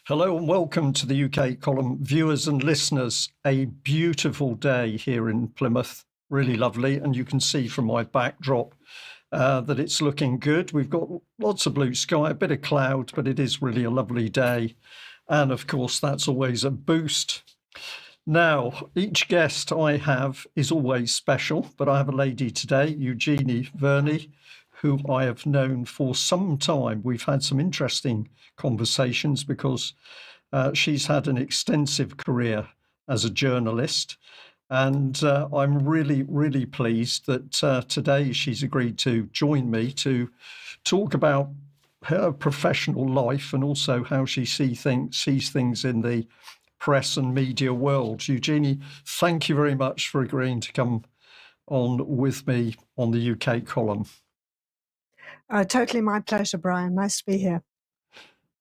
Hello and welcome to the UK column viewers and listeners. A beautiful day here in Plymouth, really lovely. And you can see from my backdrop that it's looking good. We've got lots of blue sky, a bit of cloud, but it is really a lovely day. And of course, that's always a boost. Now, each guest I have is always special, but I have a lady today, Eugenie Verney, who I have known for some time. We've had some interesting conversations because she's had an extensive career as a journalist. And I'm really, really pleased that today she's agreed to join me to talk about her professional life and also how she sees things in the press and media world. Eugenie, thank you very much for agreeing to come on with me on the UK column. Totally my pleasure, Brian. Nice to be here.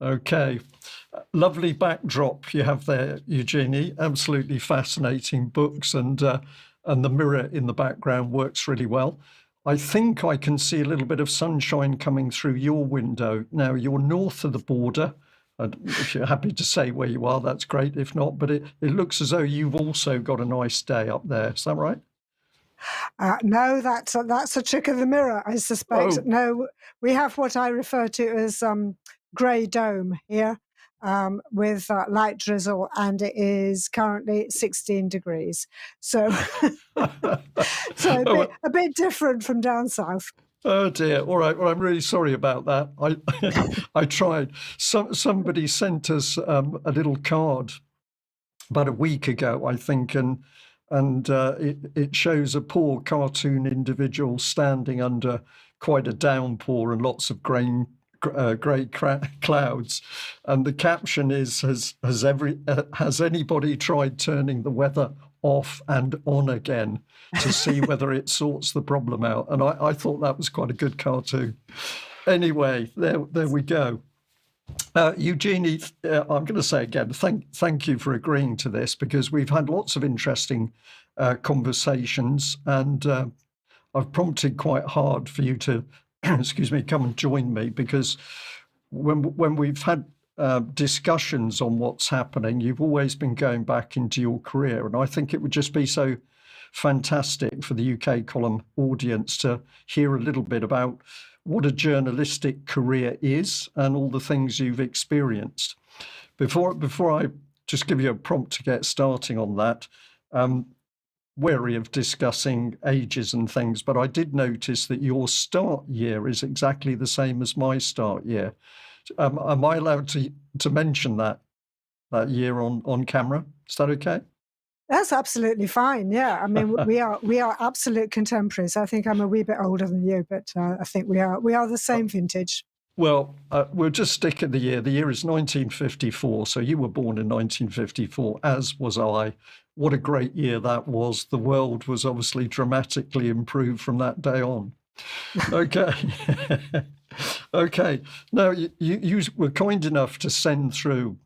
Okay. Lovely backdrop you have there, Eugenie. Absolutely fascinating books, and the mirror in the background works really well. I think I can see a little bit of sunshine coming through your window. Now, you're north of the border. If you're happy to say where you are, that's great. If not, but it looks as though you've also got a nice day up there. Is that right? No, that's a trick of the mirror, I suspect. Oh. No, we have what I refer to as grey dome here with light drizzle, and it is currently 16 degrees. So, a bit different from down south. Oh dear. All right. Well, I'm really sorry about that. I tried. Somebody sent us a little card about a week ago, I think, and it shows a poor cartoon individual standing under quite a downpour and lots of grey clouds, and the caption is, has anybody tried turning the weather off and on again to see whether it sorts the problem out? And I thought that was quite a good cartoon. Anyway, there we go. Eugenie, I'm going to say again, thank you for agreeing to this, because we've had lots of interesting conversations, and I've prompted quite hard for you to, excuse me, come and join me, because when we've had discussions on what's happening, you've always been going back into your career, and I think it would just be so fantastic for the UK column audience to hear a little bit about what a journalistic career is and all the things you've experienced. Before I just give you a prompt to get starting on that, wary of discussing ages and things, but I did notice that your start year is exactly the same as my start year. Am I allowed to mention that year on camera? Is that okay? That's absolutely fine. Yeah, I mean, we are absolute contemporaries. I think I'm a wee bit older than you, but I think we are the same vintage. Well, we'll just stick at the year. The year is 1954, so you were born in 1954, as was I. What a great year that was. The world was obviously dramatically improved from that day on. Okay. Okay. Now, you were kind enough to send through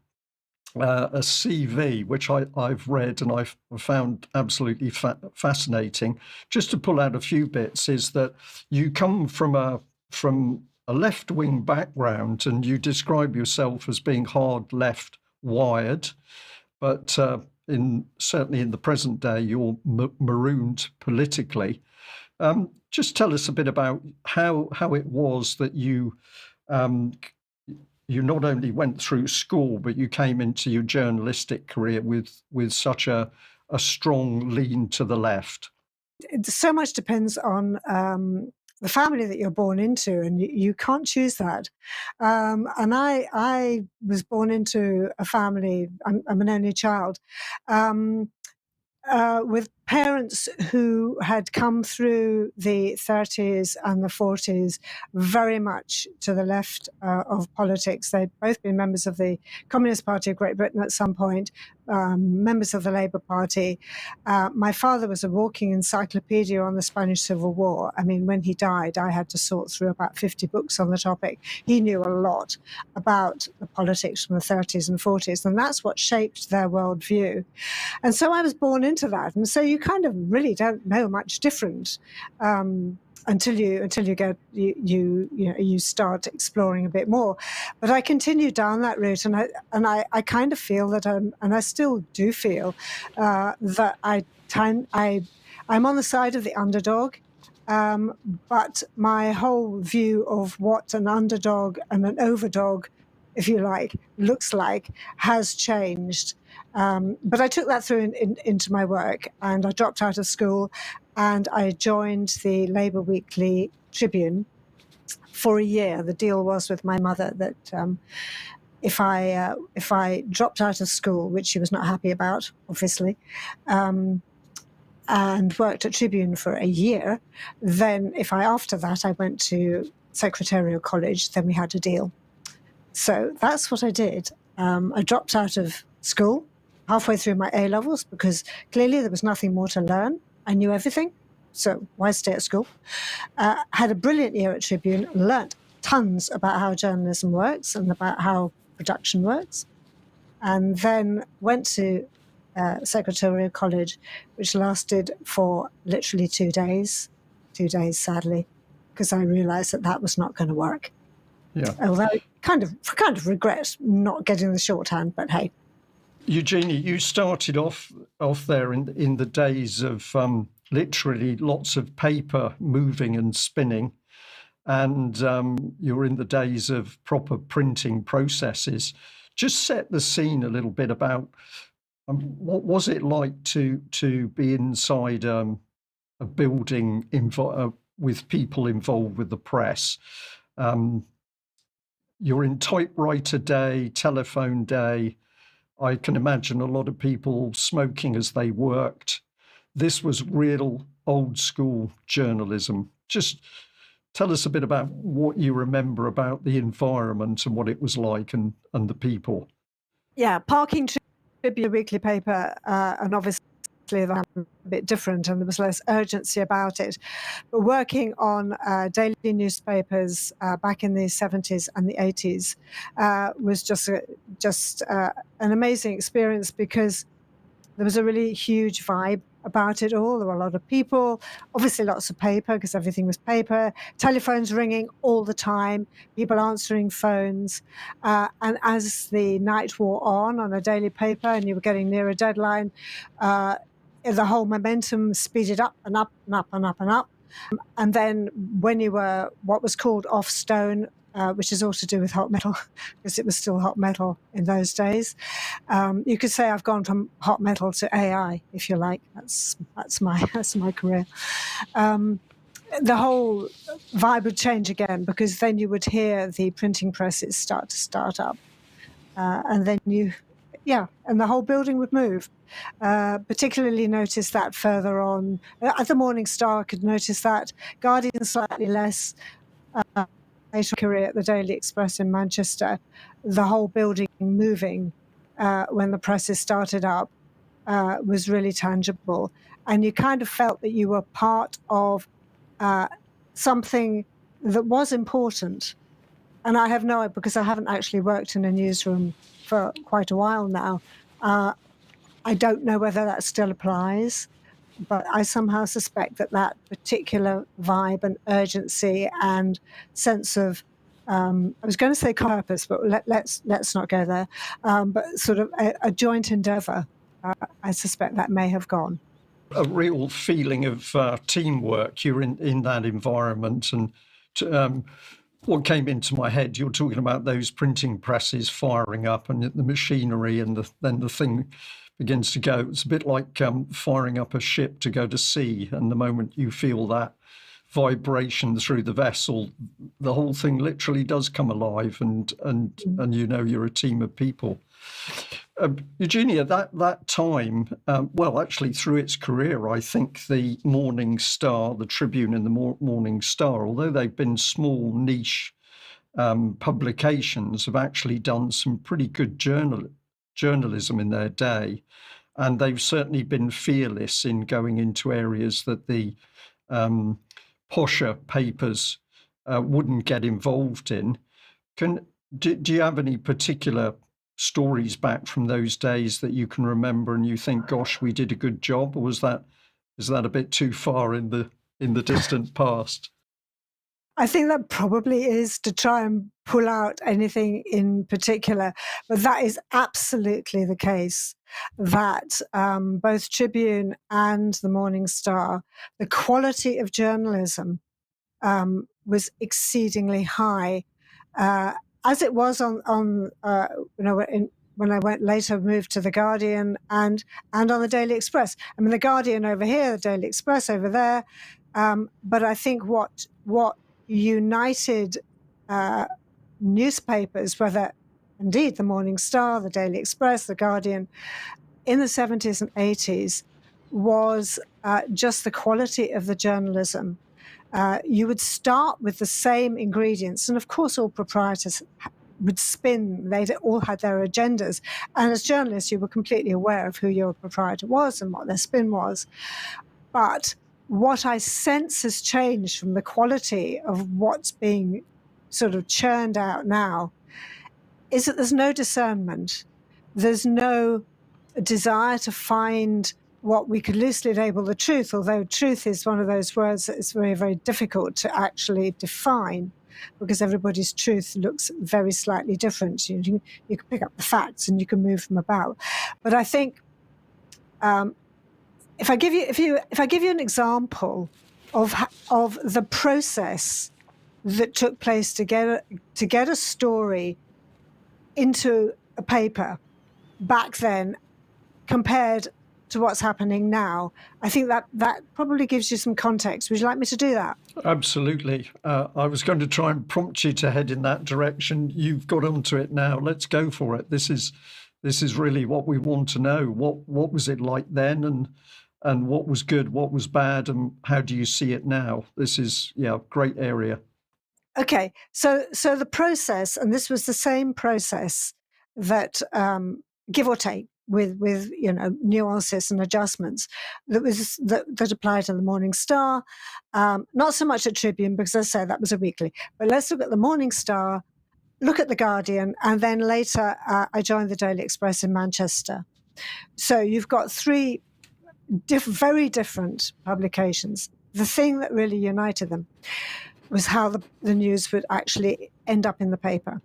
a CV, which I've read and I've found absolutely fascinating. Just to pull out a few bits, is that you come from a left-wing background, and you describe yourself as being hard left wired, but certainly in the present day, you're marooned politically. Just tell us a bit about how it was that you not only went through school, but you came into your journalistic career with such a strong lean to the left. So much depends on the family that you're born into, and you can't choose that. And I was born into a family, I'm an only child, with parents who had come through the 30s and the 40s very much to the left of politics. They'd both been members of the Communist Party of Great Britain at some point, members of the Labour Party. My father was a walking encyclopedia on the Spanish Civil War. I mean, when he died, I had to sort through about 50 books on the topic. He knew a lot about the politics from the 30s and 40s, and that's what shaped their worldview. And so I was born into that. And so you kind of really don't know much different until you start exploring a bit more. But I continued down that route, and I kind of feel that and I still do feel that I'm on the side of the underdog. But my whole view of what an underdog and an overdog, if you like, looks like has changed. But I took that through into my work, and I dropped out of school and I joined the Labour Weekly Tribune for a year. The deal was with my mother that if I dropped out of school, which she was not happy about, obviously, and worked at Tribune for a year, then after that I went to Secretarial College, then we had a deal. So that's what I did. I dropped out of school halfway through my A-levels because clearly there was nothing more to learn. I knew everything, so why stay at school? Had a brilliant year at Tribune, learnt tons about how journalism works and about how production works, and then went to Secretarial College, which lasted for literally 2 days, sadly, because I realised that was not going to work. Yeah. Although I kind of regret not getting the shorthand, but hey. Eugenie, you started off there in the days of literally lots of paper moving and spinning, and you were in the days of proper printing processes. Just set the scene a little bit about what was it like to be inside a building with people involved with the press. You're in typewriter day, telephone day. I can imagine a lot of people smoking as they worked. This was real old school journalism. Just tell us a bit about what you remember about the environment and what it was like and the people. Yeah, Parking Tribune, weekly paper, and obviously that was a bit different and there was less urgency about it. But working on daily newspapers back in the 70s and the 80s was just an amazing experience because there was a really huge vibe about it all. There were a lot of people, obviously lots of paper because everything was paper, telephones ringing all the time, people answering phones. And as the night wore on a daily paper and you were getting near a deadline, the whole momentum speeded up and up and up and up and up. And then when you were what was called off stone, which is all to do with hot metal, because it was still hot metal in those days. You could say I've gone from hot metal to AI, if you like. That's my career. The whole vibe would change again because then you would hear the printing presses start up, and then and the whole building would move. Particularly noticed that further on at the Morning Star. I could notice that. Guardian slightly less. Career at the Daily Express in Manchester, the whole building moving when the presses started up was really tangible, and you kind of felt that you were part of something that was important. And I have no idea because I haven't actually worked in a newsroom for quite a while now. I don't know whether that still applies, but I somehow suspect that particular vibe and urgency and sense of, I was going to say purpose, but let's not go there, but sort of a joint endeavour, I suspect that may have gone. A real feeling of teamwork. You're in that environment. And what came into my head, you're talking about those printing presses firing up and the machinery and then the thing begins to go. It's a bit like firing up a ship to go to sea, and the moment you feel that vibration through the vessel, the whole thing literally does come alive, and you know you're a team of people. Eugenie, at that time, well, actually through its career, I think the Morning Star, the Tribune and the Morning Star, although they've been small niche publications, have actually done some pretty good journalism in their day, and they've certainly been fearless in going into areas that the posher papers wouldn't get involved in. Do you have any particular stories back from those days that you can remember and you think, gosh, we did a good job? Or was that Is that a bit too far in the distant past? I think that probably is to try and pull out anything in particular, but that is absolutely the case. That both Tribune and the Morning Star, the quality of journalism was exceedingly high, as it was on when I went later, moved to the Guardian and on the Daily Express. I mean, the Guardian over here, the Daily Express over there. But I think what united newspapers, whether indeed the Morning Star, the Daily Express, the Guardian, in the 70s and 80s, was just the quality of the journalism. You would start with the same ingredients, and of course all proprietors would spin. They all had their agendas, and as journalists you were completely aware of who your proprietor was and what their spin was. But what I sense has changed from the quality of what's being sort of churned out now is that there's no discernment. There's no desire to find what we could loosely label the truth, although truth is one of those words that is very, very difficult to actually define, because everybody's truth looks very slightly different. You can pick up the facts and you can move them about. But I think if I give you an example of the process that took place to get a story into a paper back then compared to what's happening now, I think that probably gives you some context. Would you like me to do that? Absolutely. I was going to try and prompt you to head in that direction. You've got onto it now. Let's go for it. This is really what we want to know. What was it like then, and what was good, what was bad, and how do you see it now? This is a great area. Okay, so the process, and this was the same process that, give or take, with nuances and adjustments that applied to the Morning Star, not so much at Tribune, because as I say that was a weekly. But let's look at the Morning Star, look at the Guardian, and then later I joined the Daily Express in Manchester. So you've got three very different publications. The thing that really united them was how the news would actually end up in the paper,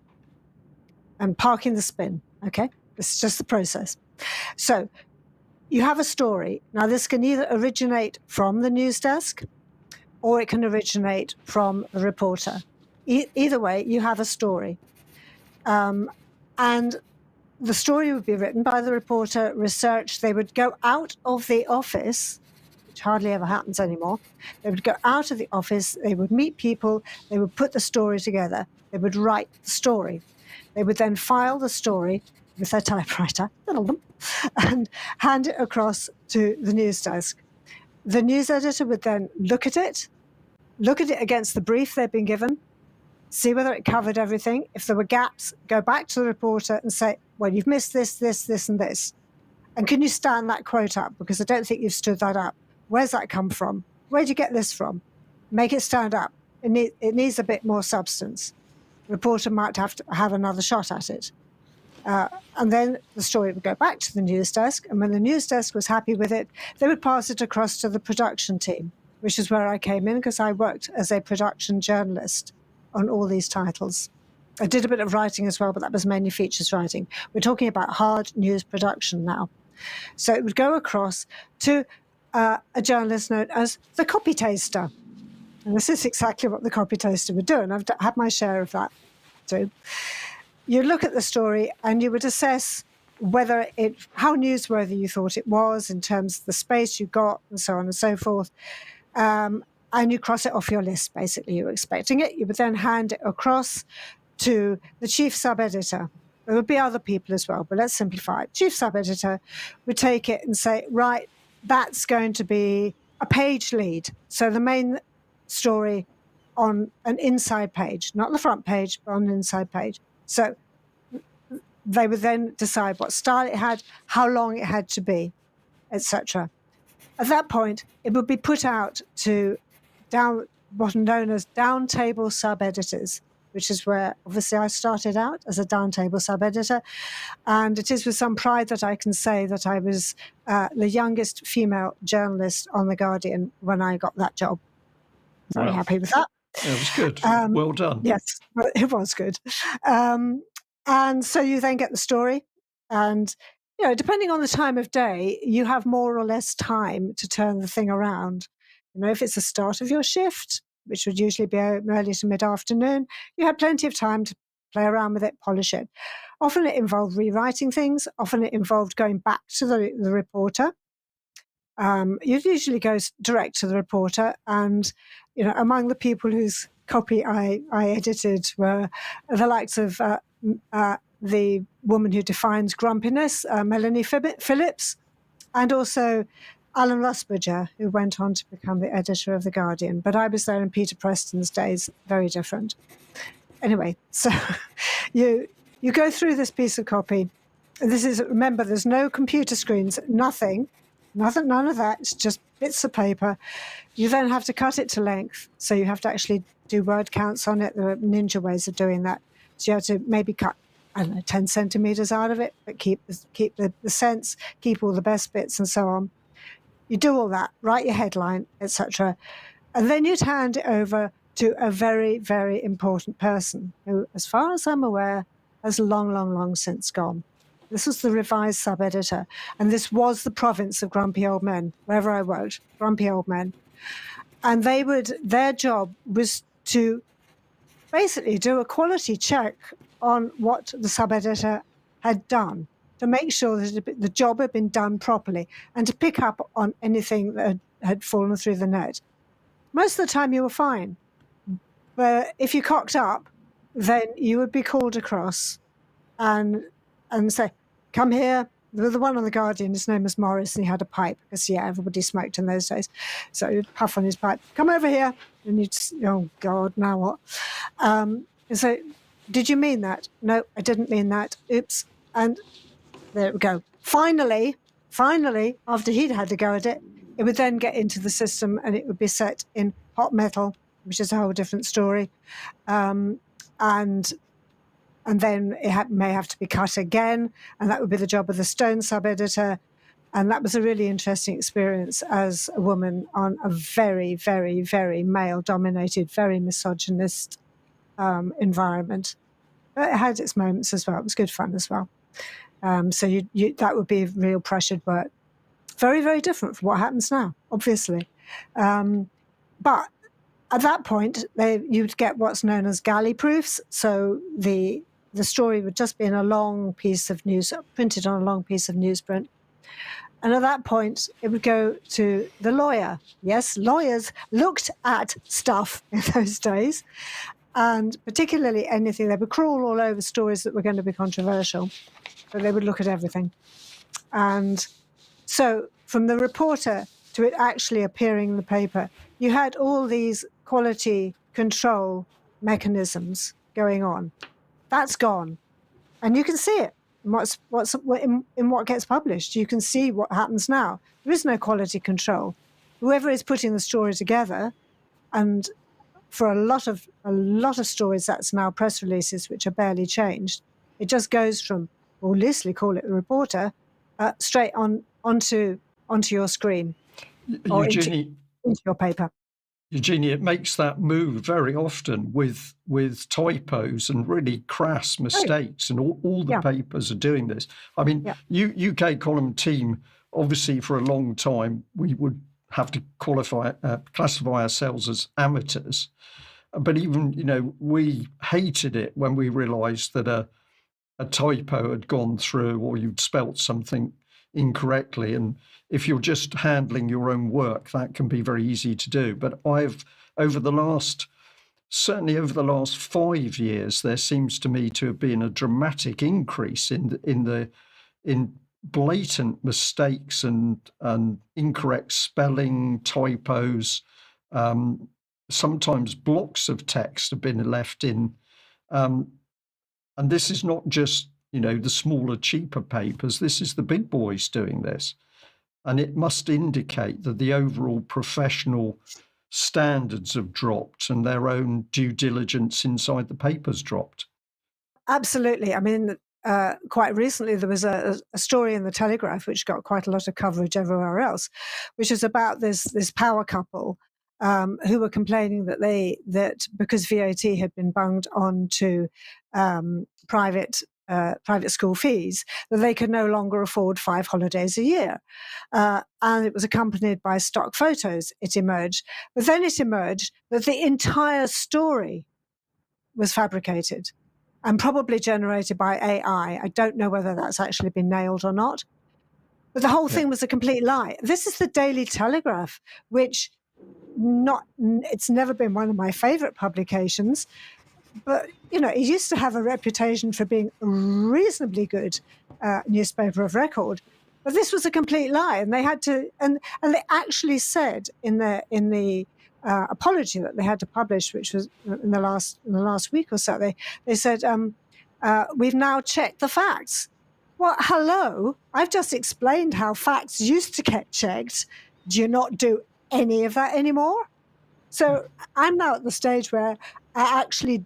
and parking the spin. Okay, it's just the process. So you have a story. Now this can either originate from the news desk or it can originate from the reporter. Either way, you have a story. And the story would be written by the reporter, researched. They would go out of the office, which hardly ever happens anymore. They would go out of the office, they would meet people, they would put the story together, they would write the story. They would then file the story with their typewriter and hand it across to the news desk. The news editor would then look at it against the brief they'd been given, see whether it covered everything. If there were gaps, go back to the reporter and say, well, you've missed this, this, this, and this. And can you stand that quote up? Because I don't think you've stood that up. Where's that come from? Where'd you get this from? Make it stand up. It needs a bit more substance. The reporter might have to have another shot at it. And then the story would go back to the news desk. And when the news desk was happy with it, they would pass it across to the production team, which is where I came in because I worked as a production journalist on all these titles. I did a bit of writing as well, but that was mainly features writing. We're talking about hard news production now. So it would go across to a journalist known as the copy taster. And this is exactly what the copy taster would do. And I've had my share of that too. You look at the story and you would assess how newsworthy you thought it was in terms of the space you got and so on and so forth. And you cross it off your list, basically. You were expecting it. You would then hand it across to the chief sub-editor. There would be other people as well, but let's simplify it. Chief sub-editor would take it and say, right, that's going to be a page lead. So the main story on an inside page, not the front page, but on an inside page. So they would then decide what style it had, how long it had to be, etc. At that point, it would be put out to what are known as down-table sub-editors. which is where obviously I started out as a downtable sub-editor. And it is with some pride that I can say that I was the youngest female journalist on The Guardian when I got that job. Very happy with that. It was good. Well done. Yes, it was good. And so you then get the story. And, depending on the time of day, you have more or less time to turn the thing around. If it's the start of your shift, which would usually be early to mid-afternoon, you had plenty of time to play around with it, polish it. Often it involved rewriting things. Often it involved going back to the reporter. You'd usually go direct to the reporter. And, among the people whose copy I edited were the likes of the woman who defines grumpiness, Melanie Phillips, and also Alan Rusbridger, who went on to become the editor of The Guardian. But I was there in Peter Preston's days, very different. Anyway, so you go through this piece of copy. Remember, there's no computer screens, nothing, none of that. It's just bits of paper. You then have to cut it to length. So you have to actually do word counts on it. There are ninja ways of doing that. So you have to maybe cut, 10 centimeters out of it, but keep the sense, keep all the best bits and so on. You do all that, write your headline, etc. And then you'd hand it over to a very, very important person who, as far as I'm aware, has long, long, long since gone. This was the revised sub-editor, and this was the province of grumpy old men, wherever I worked, grumpy old men. And their job was to basically do a quality check on what the sub-editor had done, to make sure that the job had been done properly, and to pick up on anything that had fallen through the net. Most of the time you were fine, but if you cocked up, then you would be called across and say, come here. The one on The Guardian, his name was Morris, and he had a pipe, because, everybody smoked in those days. So he'd puff on his pipe, come over here. And you'd, oh, God, now what? And so, did you mean that? No, I didn't mean that. Oops. And there we go. Finally, after he'd had a go at it, it would then get into the system, and it would be set in hot metal, which is a whole different story. And then it may have to be cut again, and that would be the job of the Stone sub-editor. And that was a really interesting experience as a woman on a very, very, very male-dominated, very misogynist environment. But it had its moments as well. It was good fun as well. So that would be real pressured work. Very, very different from what happens now, obviously. But at that point, you'd get what's known as galley proofs. So the story would just be in a long piece of news, printed on a long piece of newsprint. And at that point, it would go to the lawyer. Yes, lawyers looked at stuff in those days, and particularly anything. They would crawl all over stories that were going to be controversial, but they would look at everything. And so from the reporter to it actually appearing in the paper, you had all these quality control mechanisms going on. That's gone. And you can see it in what gets published. You can see what happens now. There is no quality control. Whoever is putting the story together, and for a lot of stories, that's now press releases, which are barely changed. It just goes from, we'll loosely call it the reporter, straight onto your screen or into your paper. Eugenie, it makes that move very often with typos and really crass mistakes, and all the papers are doing this. I mean, UK column team, obviously for a long time, we would have to classify ourselves as amateurs. But even, we hated it when we realised that a typo had gone through, or you'd spelt something incorrectly. And if you're just handling your own work, that can be very easy to do. But certainly over the last 5 years, there seems to me to have been a dramatic increase in blatant mistakes and incorrect spelling, typos. Sometimes blocks of text have been left in. And this is not just, the smaller, cheaper papers. This is the big boys doing this. And it must indicate that the overall professional standards have dropped and their own due diligence inside the papers dropped. Absolutely. I mean, quite recently there was a story in the Telegraph which got quite a lot of coverage everywhere else, which is about this power couple who were complaining that because VAT had been bunged on to private school fees, that they could no longer afford 5 holidays a year. And it was accompanied by stock photos, it emerged. But then it emerged that the entire story was fabricated and probably generated by AI. I don't know whether that's actually been nailed or not. But the whole thing was a complete lie. This is the Daily Telegraph, which it's never been one of my favorite publications. But, it used to have a reputation for being a reasonably good newspaper of record. But this was a complete lie. And they had to, and they actually said in the apology that they had to publish, which was in the last week or so, they said, we've now checked the facts. Well, hello, I've just explained how facts used to get checked. Do you not do any of that anymore? So I'm now at the stage where I actually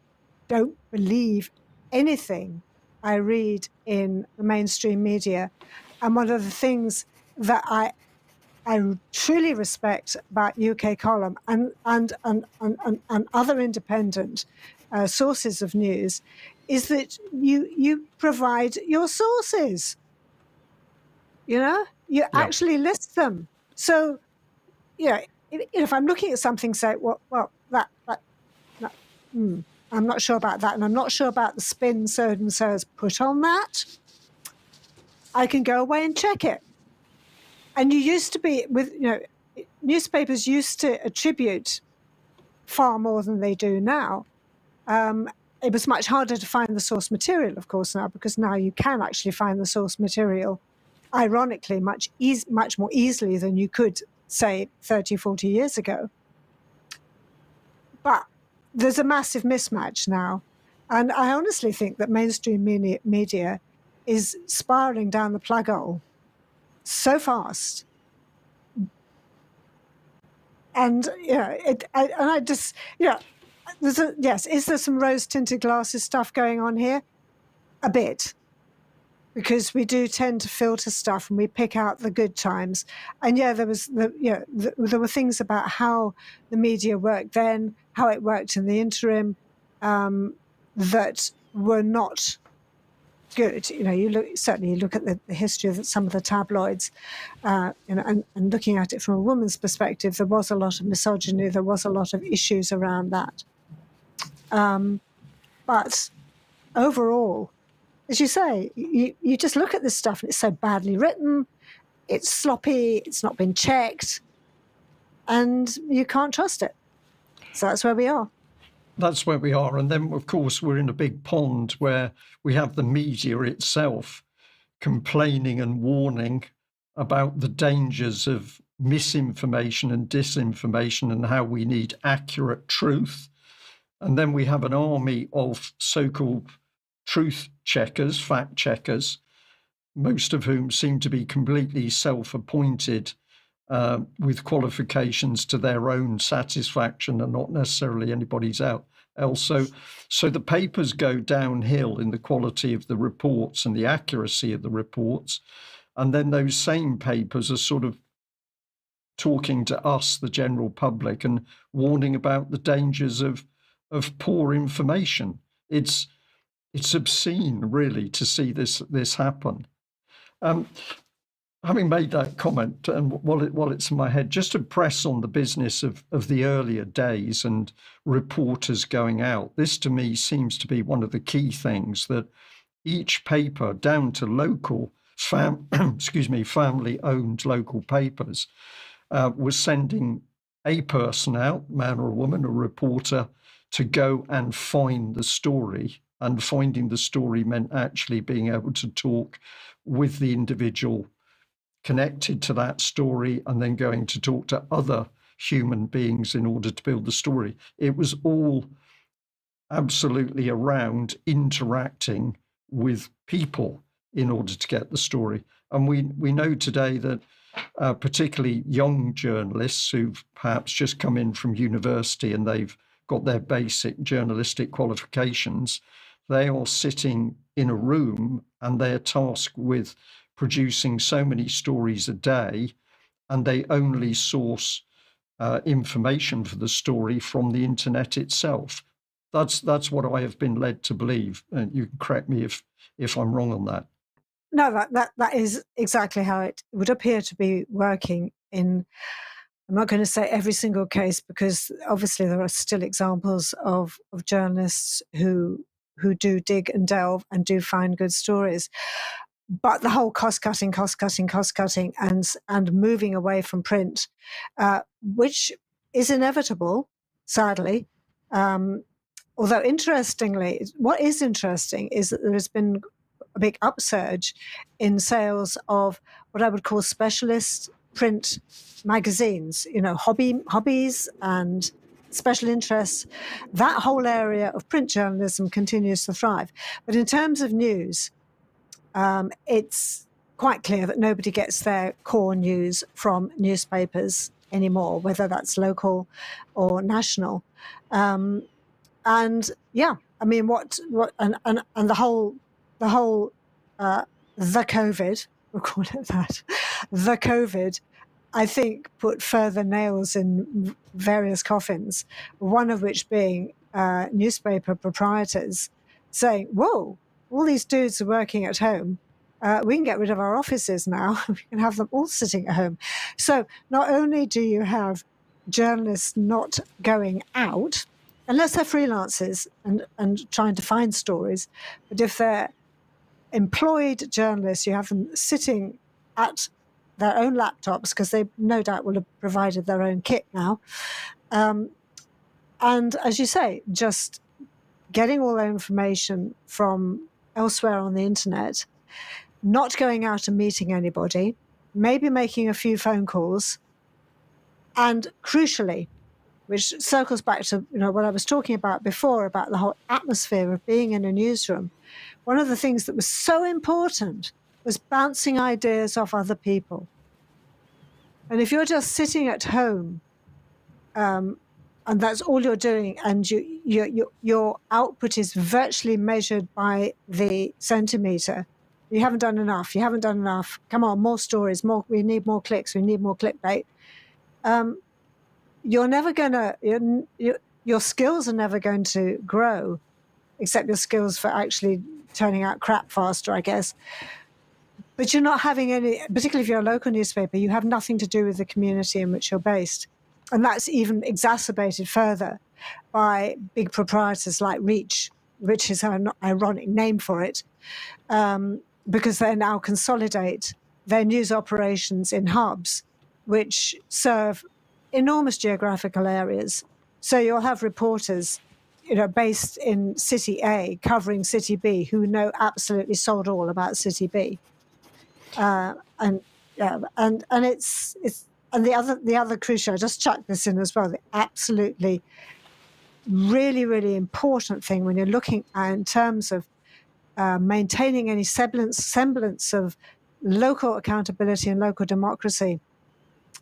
don't believe anything I read in the mainstream media. And one of the things that I truly respect about UK Column and other independent sources of news is that you provide your sources. You actually list them. So, if I'm looking at something, say, I'm not sure about that, and I'm not sure about the spin so and so has put on that, I can go away and check it. And you used to be newspapers used to attribute far more than they do now. It was much harder to find the source material, of course, now, because now you can actually find the source material, ironically, much more easily than you could, say, 30, 40 years ago. But there's a massive mismatch now. And I honestly think that mainstream media is spiraling down the plug hole so fast. And is there some rose-tinted glasses stuff going on here? A bit, because we do tend to filter stuff and we pick out the good times. And there were things about how the media worked then, how it worked in the interim, that were not good. You look at the history of some of the tabloids, and looking at it from a woman's perspective, there was a lot of misogyny, there was a lot of issues around that. But overall, as you say, you just look at this stuff and it's so badly written, it's sloppy, it's not been checked, and you can't trust it. So that's where we are. That's where we are. And then, of course, we're in a big pond where we have the media itself complaining and warning about the dangers of misinformation and disinformation and how we need accurate truth. And then we have an army of so-called truth checkers, fact checkers, most of whom seem to be completely self-appointed with qualifications to their own satisfaction and not necessarily anybody's else. So the papers go downhill in the quality of the reports and the accuracy of the reports. And then those same papers are sort of talking to us, the general public, and warning about the dangers of poor information. It's obscene, really, to see this happen. Having made that comment, and while it's in my head, just to press on the business of the earlier days and reporters going out, this to me seems to be one of the key things, that each paper, down to local, family-owned local papers, was sending a person out, man or woman, a reporter, to go and find the story. And finding the story meant actually being able to talk with the individual connected to that story and then going to talk to other human beings in order to build the story. It was all absolutely around interacting with people in order to get the story. And we know today that particularly young journalists who've perhaps just come in from university and they've got their basic journalistic qualifications. They are sitting in a room and they're tasked with producing so many stories a day, and they only source information for the story from the internet itself. That's what I have been led to believe. And you can correct me if I'm wrong on that. No, that is exactly how it would appear to be working in. I'm not going to say every single case, because obviously there are still examples of journalists who do dig and delve and do find good stories. But the whole cost cutting, and moving away from print, which is inevitable, sadly. Although interestingly, what is interesting is that there has been a big upsurge in sales of what I would call specialist print magazines, hobbies and special interests. That whole area of print journalism continues to thrive. But in terms of news, it's quite clear that nobody gets their core news from newspapers anymore, whether that's local or national. And yeah, I mean, and the whole the COVID, we'll call it that, the COVID, I think put further nails in various coffins, one of which being newspaper proprietors saying, whoa, all these dudes are working at home. We can get rid of our offices now. We can have them all sitting at home. So not only do you have journalists not going out, unless they're freelancers and trying to find stories, but if they're employed journalists, you have them sitting at their own laptops, because they no doubt will have provided their own kit now. And as you say, just getting all their information from elsewhere on the internet, not going out and meeting anybody, maybe making a few phone calls, and crucially, which circles back to what I was talking about before, about the whole atmosphere of being in a newsroom. One of the things that was so important was bouncing ideas off other people. And if you're just sitting at home, and that's all you're doing, and your output is virtually measured by the centimetre, you haven't done enough. Come on, more stories, more. We need more clicks. We need more clickbait. You're never going to, your skills are never going to grow, except your skills for actually turning out crap faster, I guess. But you're not having any, particularly if you're a local newspaper, you have nothing to do with the community in which you're based. And that's even exacerbated further by big proprietors like Reach, which is an ironic name for it, because they now consolidate their news operations in hubs, which serve enormous geographical areas. So you'll have reporters, based in City A covering City B, who know absolutely sod all about City B, and it's and the other crucial. I just chucked this in as well. The absolutely really, really important thing when you're looking at in terms of maintaining any semblance of local accountability and local democracy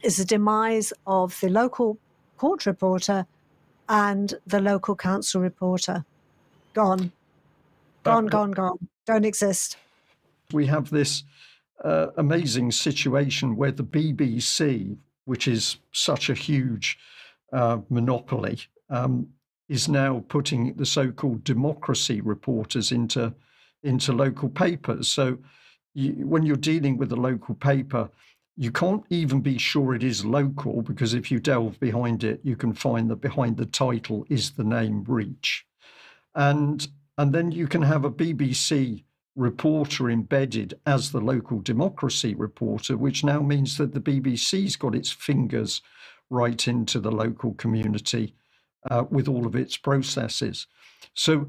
is the demise of the local court reporter and the local council reporter. Gone. Don't exist. We have this amazing situation where the BBC, which is such a huge monopoly, is now putting the so-called democracy reporters into local papers. So when you're dealing with a local paper, you can't even be sure it is local, because if you delve behind it, you can find that behind the title is the name Reach. And then you can have a BBC reporter embedded as the local democracy reporter, which now means that the BBC's got its fingers right into the local community with all of its processes. So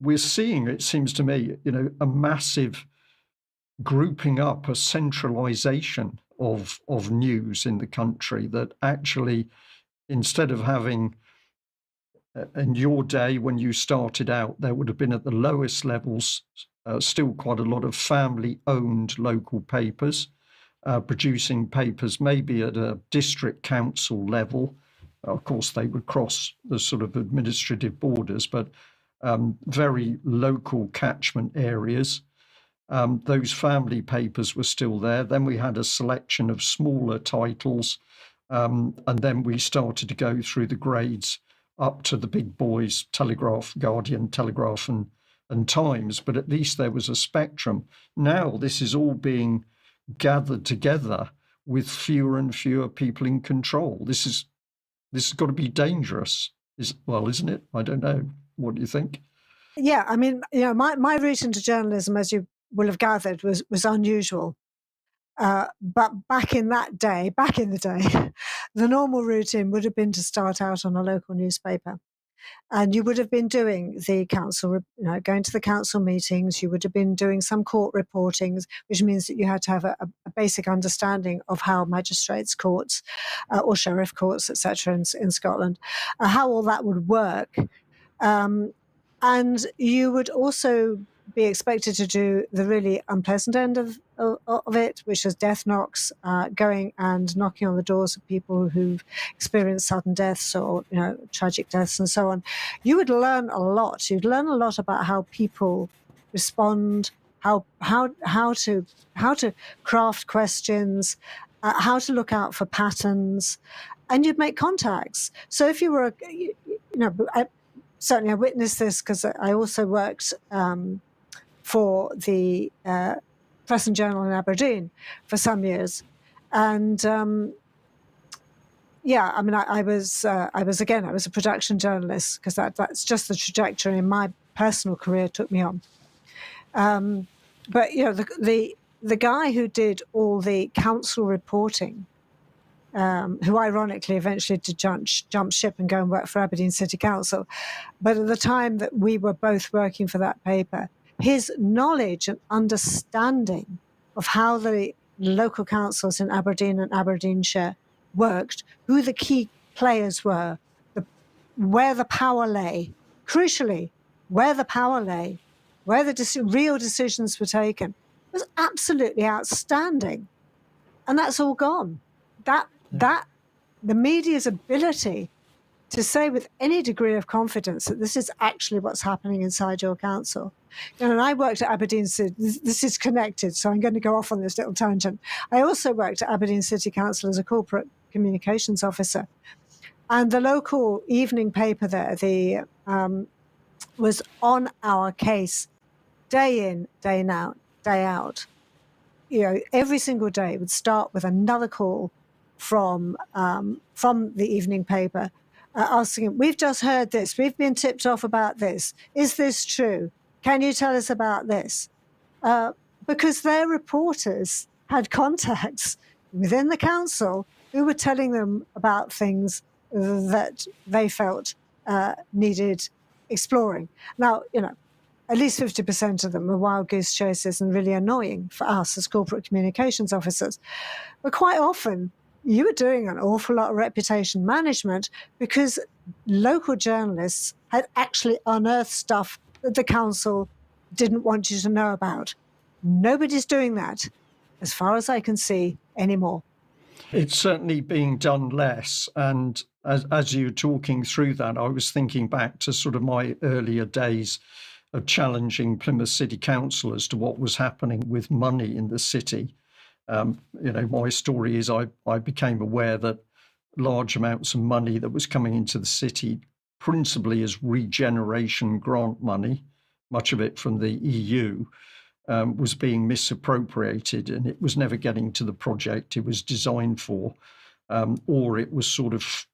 we're seeing, it seems to me, a massive grouping up, a centralization of news in the country, that actually, instead of having, in your day when you started out, there would have been at the lowest levels still quite a lot of family-owned local papers. producing papers maybe at a district council level. Of course, they would cross the sort of administrative borders, but very local catchment areas. Those family papers were still there. Then we had a selection of smaller titles, and then we started to go through the grades up to the big boys, Telegraph, Guardian, Telegraph, and Times, but at least there was a spectrum. Now this is all being gathered together with fewer and fewer people in control. This has got to be dangerous, isn't it? I don't know. What do you think? Yeah, I mean, my route into journalism, as you will have gathered, was unusual. But back in the day, the normal routine would have been to start out on a local newspaper. And you would have been doing the council, going to the council meetings. You would have been doing some court reportings, which means that you had to have a basic understanding of how magistrates' courts or sheriff courts, etc., in Scotland, how all that would work. And you would also be expected to do the really unpleasant end of it, which is death knocks, going and knocking on the doors of people who've experienced sudden deaths or tragic deaths and so on. You would learn a lot. You'd learn a lot about how people respond, how to craft questions, how to look out for patterns, and you'd make contacts. So if you were, certainly I witnessed this because I also worked for the Press and Journal in Aberdeen for some years, and I was a production journalist because that's just the trajectory my personal career took me on. But the guy who did all the council reporting, who ironically eventually did jump ship and go and work for Aberdeen City Council, but at the time that we were both working for that paper, his knowledge and understanding of how the local councils in Aberdeen and Aberdeenshire worked, who the key players were, where the power lay, crucially, where the power lay, where the real decisions were taken, was absolutely outstanding. And that's all gone. The media's ability to say with any degree of confidence that this is actually what's happening inside your council. And I worked at Aberdeen City. This is connected, so I'm going to go off on this little tangent. I also worked at Aberdeen City Council as a corporate communications officer. And the local evening paper there, was on our case day in, day out. Every single day would start with another call from the evening paper, asking him, we've just heard this, we've been tipped off about this, is this true? Can you tell us about this? Because their reporters had contacts within the council who were telling them about things that they felt needed exploring. Now, at least 50% of them were wild goose chases and really annoying for us as corporate communications officers. But quite often, you were doing an awful lot of reputation management because local journalists had actually unearthed stuff that the council didn't want you to know about. Nobody's doing that, as far as I can see, anymore. It's certainly being done less. And as you were talking through that, I was thinking back to sort of my earlier days of challenging Plymouth City Council as to what was happening with money in the city. My story is I became aware that large amounts of money that was coming into the city, principally as regeneration grant money, much of it from the EU, was being misappropriated, and it was never getting to the project it was designed for, or it was sort of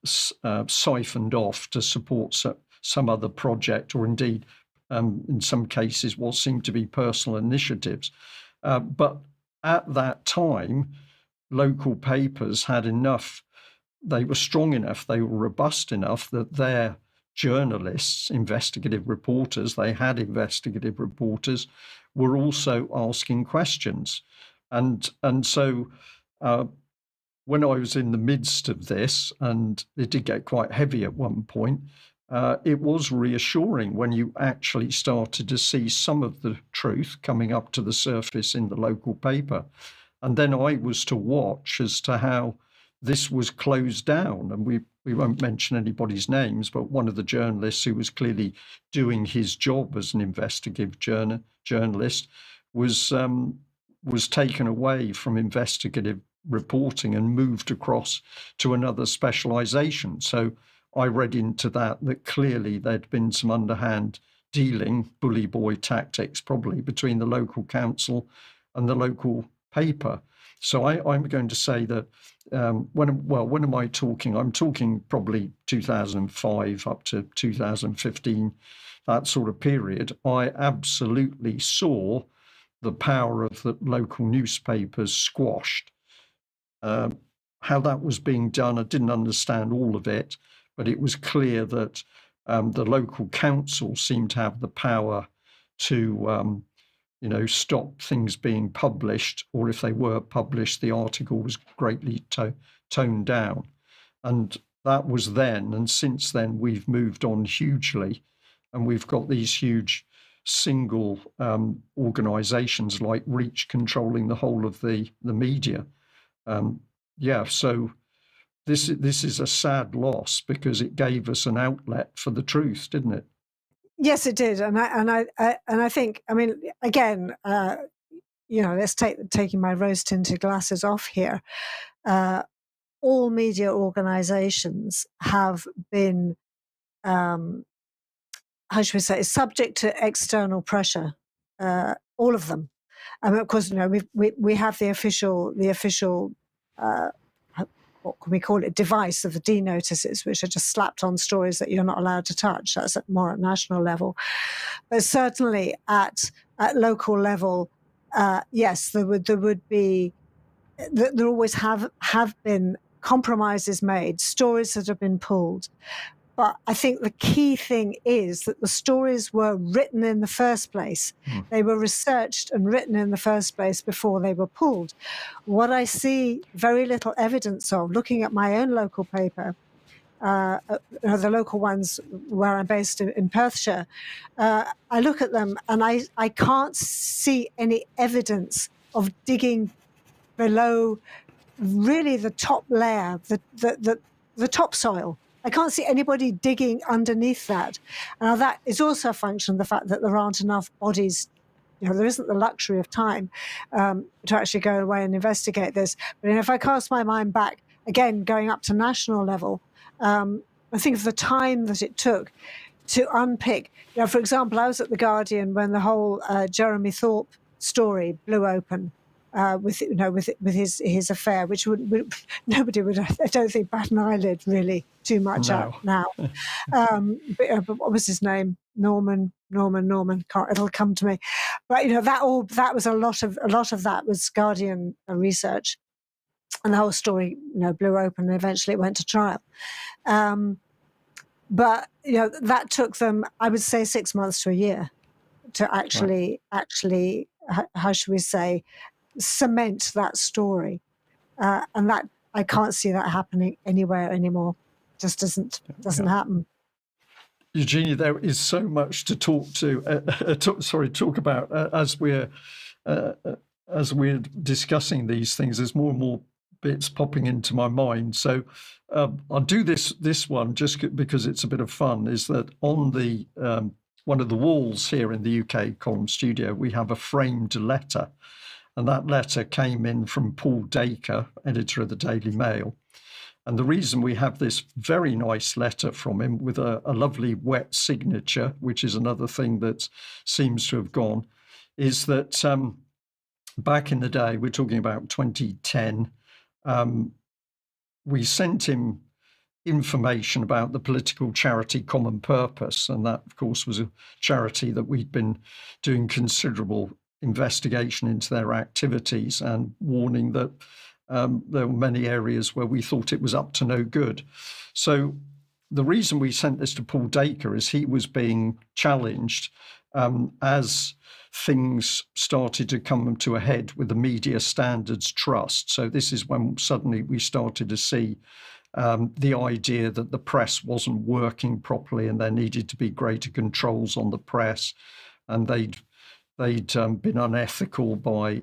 siphoned off to support some other project, or indeed, in some cases, what seemed to be personal initiatives. But at that time, local papers had enough, they were strong enough, they were robust enough that their journalists, investigative reporters, they had investigative reporters, were also asking questions. And so when I was in the midst of this, and it did get quite heavy at one point, it was reassuring when you actually started to see some of the truth coming up to the surface in the local paper. And then I was to watch as to how this was closed down. And we won't mention anybody's names, but one of the journalists who was clearly doing his job as an investigative journalist was taken away from investigative reporting and moved across to another specialization. So I read into that clearly there'd been some underhand dealing, bully boy tactics, probably between the local council and the local paper. So I'm going to say that when am I talking? I'm talking probably 2005 up to 2015, that sort of period. I absolutely saw the power of the local newspapers squashed. How that was being done, I didn't understand all of it, but it was clear that the local council seemed to have the power to stop things being published, or if they were published, the article was greatly toned down. And that was then. And since then, we've moved on hugely. And we've got these huge single organizations like Reach controlling the whole of the media. So this is a sad loss because it gave us an outlet for the truth, didn't it? Yes, it did, and I think, I mean, again, let's taking my rose-tinted glasses off here. All media organisations have been, how should we say, subject to external pressure. All of them. I mean, of course, we have the official. What can we call it, device of the D notices, which are just slapped on stories that you're not allowed to touch. That's more at national level. But certainly at local level, yes, there always have been compromises made, stories that have been pulled. But I think the key thing is that the stories were written in the first place. They were researched and written in the first place before they were pulled. What I see very little evidence of, looking at my own local paper, the local ones where I'm based in Perthshire, I look at them and I can't see any evidence of digging below really the top layer, the topsoil. I can't see anybody digging underneath that. Now, that is also a function of the fact that there aren't enough bodies. There isn't the luxury of time to actually go away and investigate this. But if I cast my mind back, again, going up to national level, I think of the time that it took to unpick. For example, I was at The Guardian when the whole Jeremy Thorpe story blew open. With his affair, which nobody would, I don't think, bat an eyelid really too much at now. But what was his name? Norman. It'll come to me. But that was a lot of that was Guardian research, and the whole story blew open, and eventually it went to trial. But that took them, I would say, 6 months to a year to actually, how should we say, cement that story, and that I can't see that happening anywhere anymore. Just doesn't happen. Eugenie, there is so much to talk about as we're discussing these things. There's more and more bits popping into my mind. So I'll do this one just because it's a bit of fun. Is that on the one of the walls here in the UK column studio, we have a framed letter. And that letter came in from Paul Dacre, editor of the Daily Mail. And the reason we have this very nice letter from him with a lovely wet signature, which is another thing that seems to have gone, is that back in the day, we're talking about 2010, we sent him information about the political charity Common Purpose. And that, of course, was a charity that we'd been doing considerable investigation into their activities and warning that there were many areas where we thought it was up to no good. So the reason we sent this to Paul Dacre is he was being challenged as things started to come to a head with the Media Standards Trust. So this is when suddenly we started to see the idea that the press wasn't working properly and there needed to be greater controls on the press, and they'd been unethical by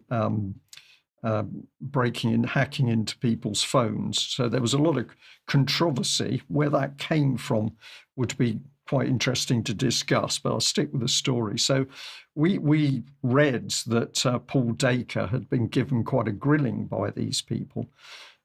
breaking and hacking into people's phones. So there was a lot of controversy. Where that came from would be quite interesting to discuss, but I'll stick with the story. So we read that Paul Dacre had been given quite a grilling by these people.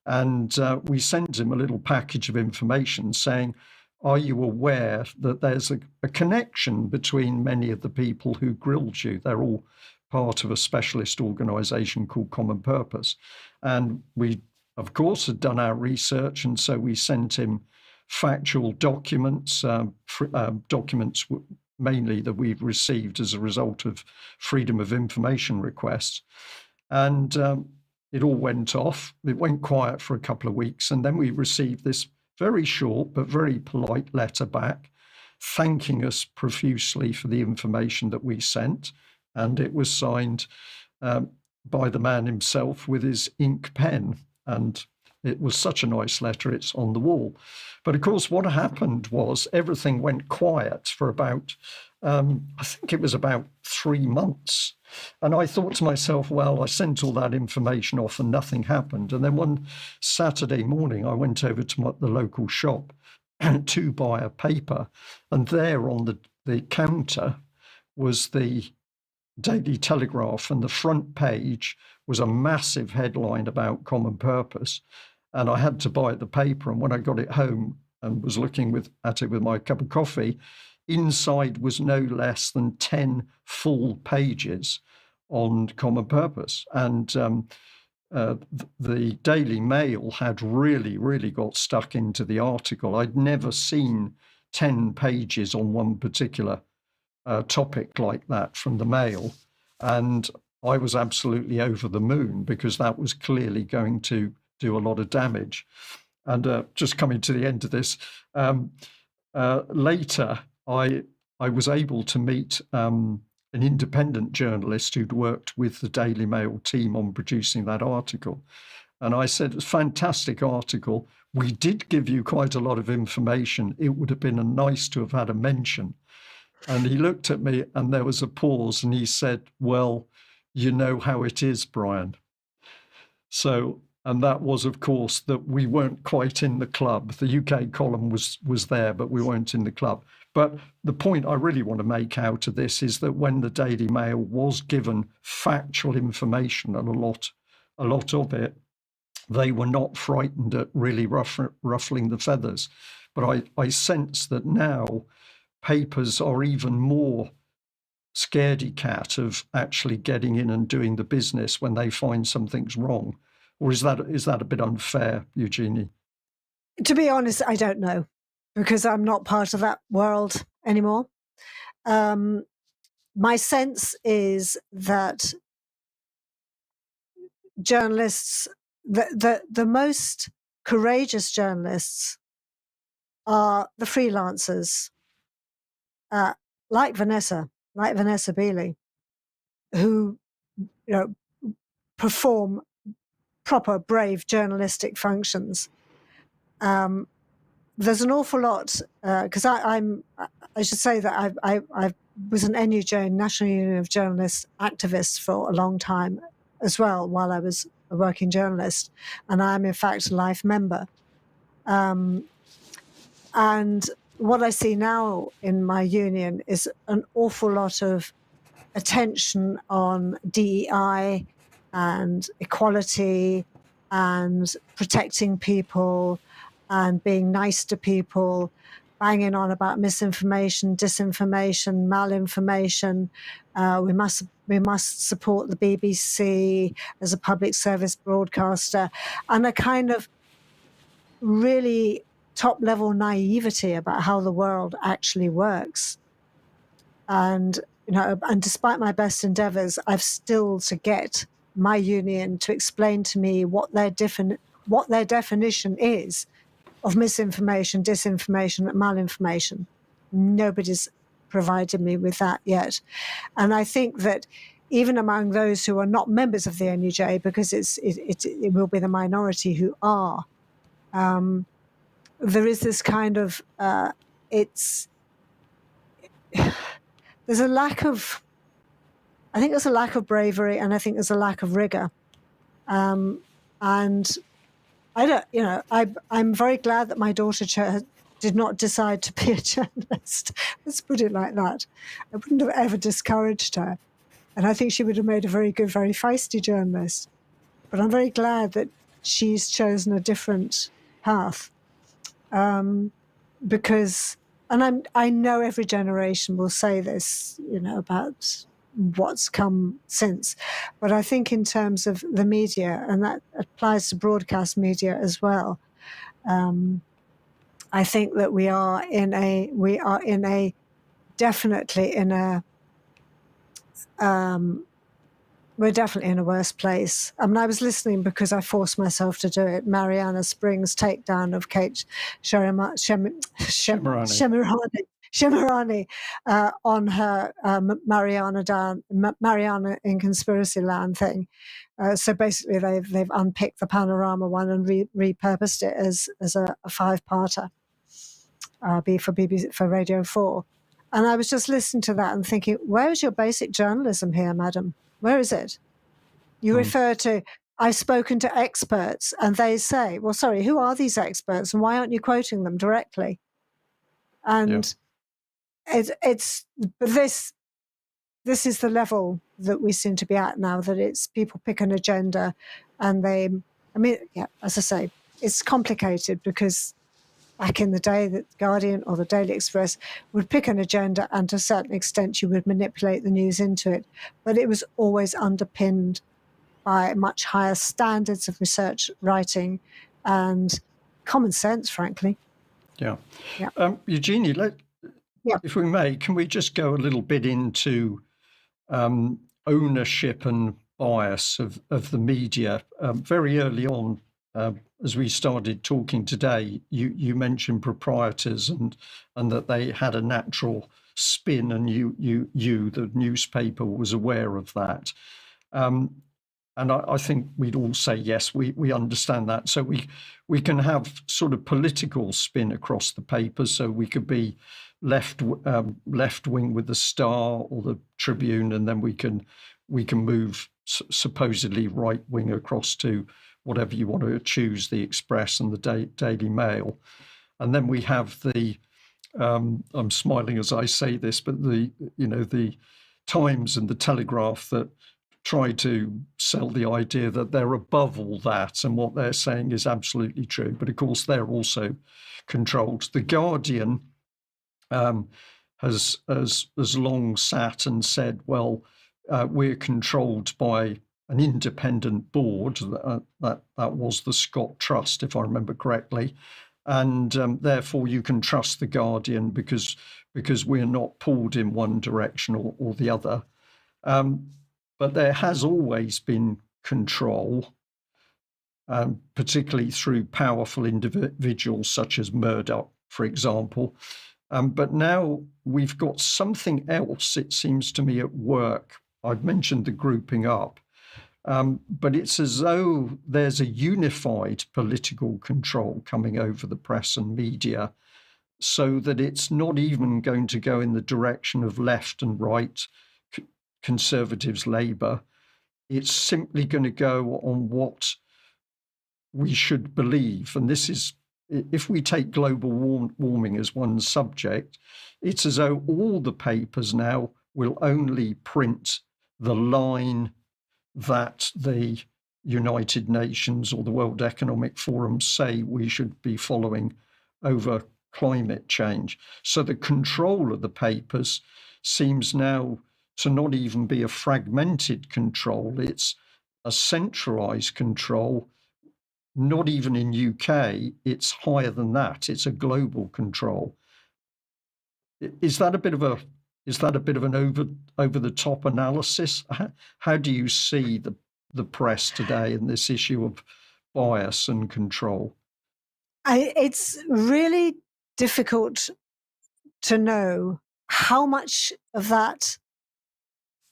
And we sent him a little package of information saying, are you aware that there's a connection between many of the people who grilled you? They're all part of a specialist organisation called Common Purpose. And we, of course, had done our research, and so we sent him factual documents, documents mainly that we've received as a result of freedom of information requests. And it all went off. It went quiet for a couple of weeks, and then we received this very short but very polite letter back, thanking us profusely for the information that we sent. And it was signed by the man himself with his ink pen. And it was such a nice letter, it's on the wall. But of course, what happened was everything went quiet for about, I think it was about 3 months. And I thought to myself, well, I sent all that information off and nothing happened. And then one Saturday morning, I went over to the local shop to buy a paper. And there on the counter was the Daily Telegraph, and the front page was a massive headline about Common Purpose. And I had to buy the paper. And when I got it home and was looking at it with my cup of coffee, inside was no less than 10 full pages on Common Purpose. And the Daily Mail had really, really got stuck into the article. I'd never seen 10 pages on one particular topic like that from the Mail. And I was absolutely over the moon because that was clearly going to do a lot of damage. And just coming to the end of this, later I was able to meet an independent journalist who'd worked with the Daily Mail team on producing that article. And I said, it's a fantastic article. We did give you quite a lot of information. It would have been nice to have had a mention. And he looked at me and there was a pause and he said, well, you know how it is, Brian. So, and that was, of course, that we weren't quite in the club. The UK column was there, but we weren't in the club. But the point I really want to make out of this is that when the Daily Mail was given factual information, and a lot of it, they were not frightened at really ruffling the feathers. But I sense that now papers are even more scaredy-cat of actually getting in and doing the business when they find something's wrong. Or is that a bit unfair, Eugenie? To be honest, I don't know, because I'm not part of that world anymore. My sense is that journalists, the most courageous journalists are the freelancers, like Vanessa Beeley, who perform proper, brave journalistic functions. There's an awful lot, because I should say that I was an NUJ, National Union of Journalists activist for a long time as well, while I was a working journalist, and I'm in fact a life member. And what I see now in my union is an awful lot of attention on DEI and equality and protecting people and being nice to people, banging on about misinformation, disinformation, malinformation. We must support the BBC as a public service broadcaster, and a kind of really top-level naivety about how the world actually works. And and despite my best endeavours, I've still to get my union to explain to me what their definition is of misinformation, disinformation, and malinformation. Nobody's provided me with that yet. And I think that even among those who are not members of the NUJ, because it will be the minority who are, there is this kind of there's a lack of, I think there's a lack of bravery, and I think there's a lack of rigor. And I don't, I'm very glad that my daughter did not decide to be a journalist. Let's put it like that. I wouldn't have ever discouraged her. And I think she would have made a very good, very feisty journalist. But I'm very glad that she's chosen a different path. Because, and I know every generation will say this, about what's come since. But I think in terms of the media, and that applies to broadcast media as well, I think that we're definitely in a worse place. I mean, I was listening because I forced myself to do it. Mariana Springs' takedown of Kate Shemirani on her Mariana in Conspiracy Land thing. So basically, they've unpicked the Panorama one and repurposed it as a five-parter, for Radio 4. And I was just listening to that and thinking, where is your basic journalism here, madam? Where is it? You refer to, I've spoken to experts, and they say, well, sorry, who are these experts, and why aren't you quoting them directly? And this is the level that we seem to be at now, that it's people pick an agenda, and as I say, it's complicated because back in the day, the Guardian or the Daily Express would pick an agenda, and to a certain extent you would manipulate the news into it. But it was always underpinned by much higher standards of research writing and common sense, frankly. Yeah. Eugenie, if we may, can we just go a little bit into ownership and bias of the media? Very early on, as we started talking today, you mentioned proprietors and that they had a natural spin, and you the newspaper was aware of that. And I think we'd all say, yes, we understand that. So we can have sort of political spin across the papers. So we could be left wing with the Star or the Tribune, and then we can move supposedly right wing across to whatever you want to choose, the Express and the Daily Mail. And then we have the I'm smiling as I say this, but the Times and the Telegraph that try to sell the idea that they're above all that, and what they're saying is absolutely true. But of course, they're also controlled. The Guardian has long sat and said, well, we're controlled by an independent board. That was the Scott Trust, if I remember correctly. And therefore, you can trust the Guardian because we're not pulled in one direction or the other. But there has always been control, particularly through powerful individuals such as Murdoch, for example. But now we've got something else, it seems to me, at work. I've mentioned the grouping up, but it's as though there's a unified political control coming over the press and media, so that it's not even going to go in the direction of left and right, Conservatives, Labour. It's simply going to go on what we should believe. And this is, if we take global warming as one subject, it's as though all the papers now will only print the line that the United Nations or the World Economic Forum say we should be following over climate change. So the control of the papers seems now to not even be a fragmented control, it's a centralized control. Not even in UK, it's higher than that. It's a global control. Is that a bit of an over the top analysis? How do you see the press today and this issue of bias and control? It's really difficult to know how much of that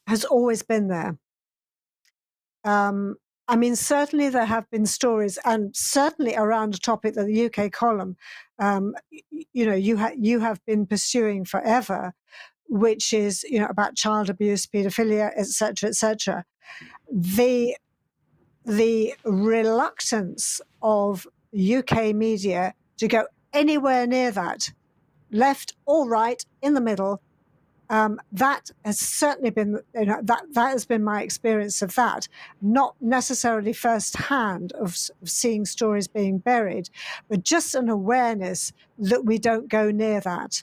has always been there. I mean, certainly there have been stories, and certainly around a topic that the UK column, you have been pursuing forever, which is about child abuse, paedophilia, etc., etc. The reluctance of UK media to go anywhere near that, left or right, in the middle, that has certainly been, that has been my experience of that, not necessarily firsthand of seeing stories being buried, but just an awareness that we don't go near that.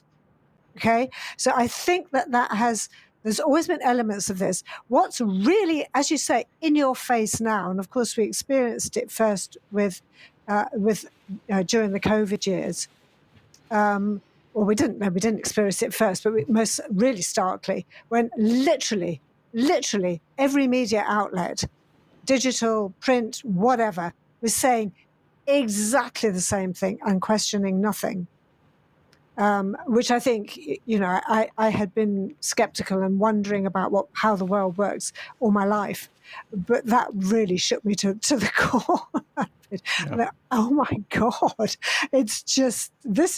Okay, so I think there's always been elements of this. What's really, as you say, in your face now, and of course we experienced it first with during the COVID years. Well, we didn't experience it first, but most really starkly, when literally every media outlet, digital, print, whatever, was saying exactly the same thing and questioning nothing. Which I think, I had been skeptical and wondering about how the world works all my life, but that really shook me to the core. Yeah. Oh my God, this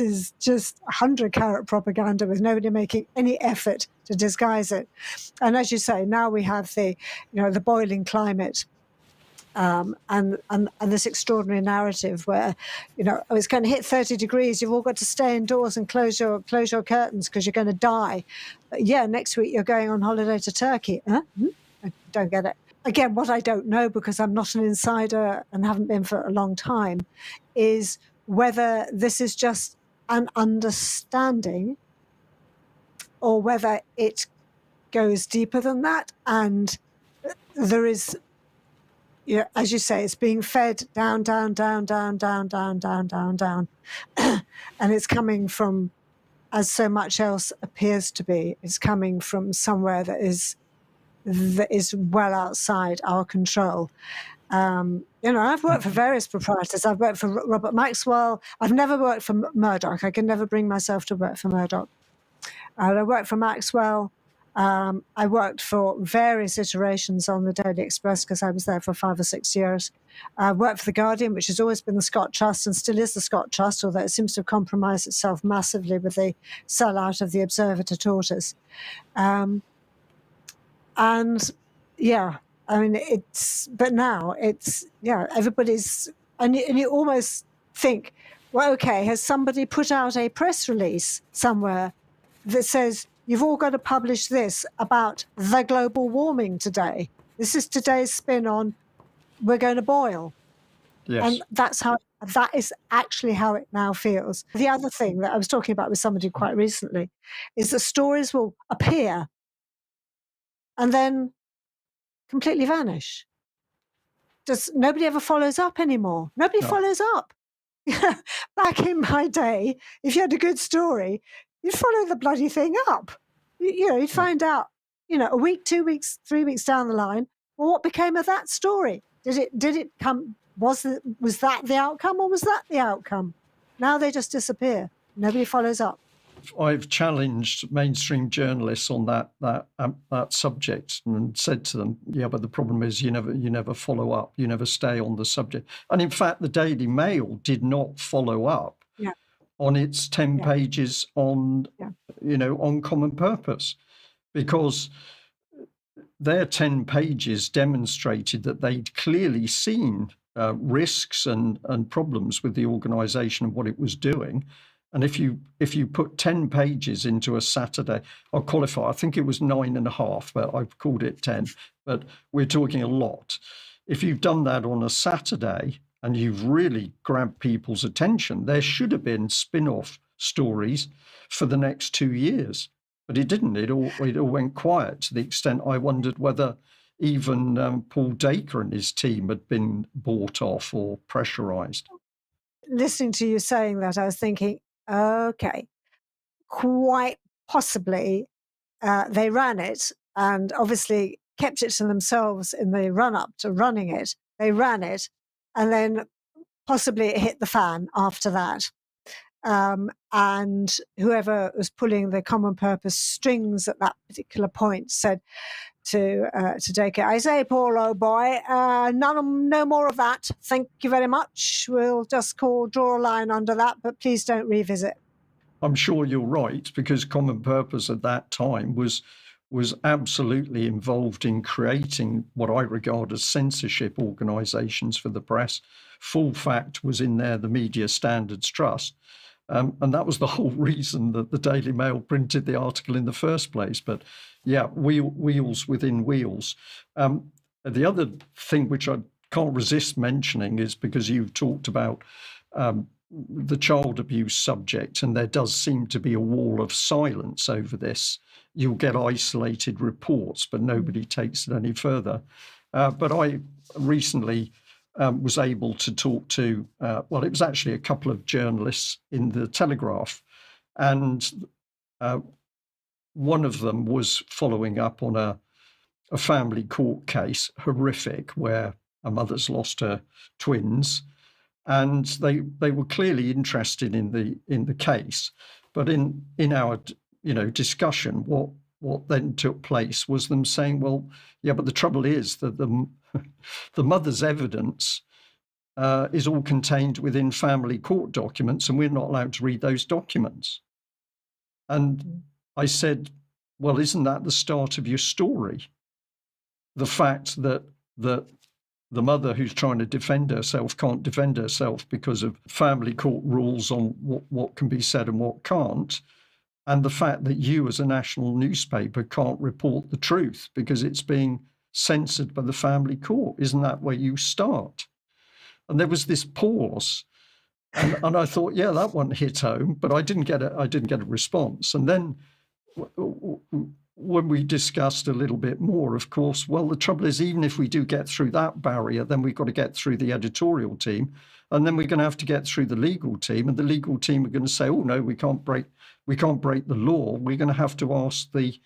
is just 100-carat propaganda with nobody making any effort to disguise it. And as you say, now we have the boiling climate. And this extraordinary narrative where, it's going to hit 30 degrees. You've all got to stay indoors and close your curtains because you're going to die. But yeah, next week you're going on holiday to Turkey. Huh? I don't get it. Again, what I don't know, because I'm not an insider and haven't been for a long time, is whether this is just an understanding or whether it goes deeper than that. And there is, as you say, it's being fed down. And it's coming from, as so much else appears to be, it's coming from somewhere that is well outside our control. I've worked for various proprietors. I've worked for Robert Maxwell. I've never worked for Murdoch. I can never bring myself to work for Murdoch. I worked for Maxwell. I worked for various iterations on the Daily Express because I was there for 5 or 6 years. I worked for The Guardian, which has always been the Scott Trust and still is the Scott Trust, although it seems to have compromised itself massively with the sellout of the Observer to Tortoise. And yeah, I mean, everybody's, and you almost think, well, okay, has somebody put out a press release somewhere that says, you've all got to publish this about the global warming today. This is today's spin on we're going to boil. Yes. And that is actually how it now feels. The other thing that I was talking about with somebody quite recently is that stories will appear and then completely vanish. Nobody ever follows up anymore. Nobody follows up. Back in my day, if you had a good story, you'd follow the bloody thing up. You'd find out, a week, 2 weeks, 3 weeks down the line, well, what became of that story? Did it come? Was that the outcome, or was that the outcome? Now they just disappear. Nobody follows up. I've challenged mainstream journalists on that subject and said to them, yeah, but the problem is you never follow up, you never stay on the subject. And in fact, the Daily Mail did not follow up on its 10 pages on common purpose, because their 10 pages demonstrated that they'd clearly seen risks and problems with the organisation and what it was doing. And if you put 10 pages into a Saturday, I'll qualify, I think it was 9.5, but I've called it 10, but we're talking a lot. If you've done that on a Saturday and you've really grabbed people's attention, there should have been spin-off stories for the next 2 years, but it didn't. It all went quiet, to the extent I wondered whether even Paul Dacre and his team had been bought off or pressurised. Listening to you saying that, I was thinking, okay, quite possibly they ran it and obviously kept it to themselves in the run-up to running it. They ran it, and then possibly it hit the fan after that. And whoever was pulling the common purpose strings at that particular point said to Dacre, "I say, Paul, old boy, no more of that. Thank you very much. We'll just draw a line under that, but please don't revisit." I'm sure you're right, because Common Purpose at that time was absolutely involved in creating what I regard as censorship organisations for the press. Full Fact was in there, the Media Standards Trust. And that was the whole reason that the Daily Mail printed the article in the first place. But yeah, wheels within wheels. The other thing which I can't resist mentioning is, because you've talked about the child abuse subject, and there does seem to be a wall of silence over this. You'll get isolated reports, but nobody takes it any further. But I recently was able to talk to, well, it was actually a couple of journalists in the Telegraph, and one of them was following up on a family court case, horrific, where a mother's lost her twins, and they were clearly interested in the case. But in our discussion, what then took place was them saying, well, yeah, but the trouble is that the mother's evidence is all contained within family court documents, and we're not allowed to read those documents. And I said, well, isn't that the start of your story? The fact that the mother who's trying to defend herself can't defend herself because of family court rules on what can be said and what can't. And the fact that you as a national newspaper can't report the truth because it's being censored by the family court. Isn't that where you start? And there was this pause. And I thought, yeah, that one hit home, but I didn't get a response. And then when we discussed a little bit more, of course, well, the trouble is, even if we do get through that barrier, then we've got to get through the editorial team, and then we're going to have to get through the legal team, and the legal team are going to say, oh no, we can't break the law. We're going to have to ask the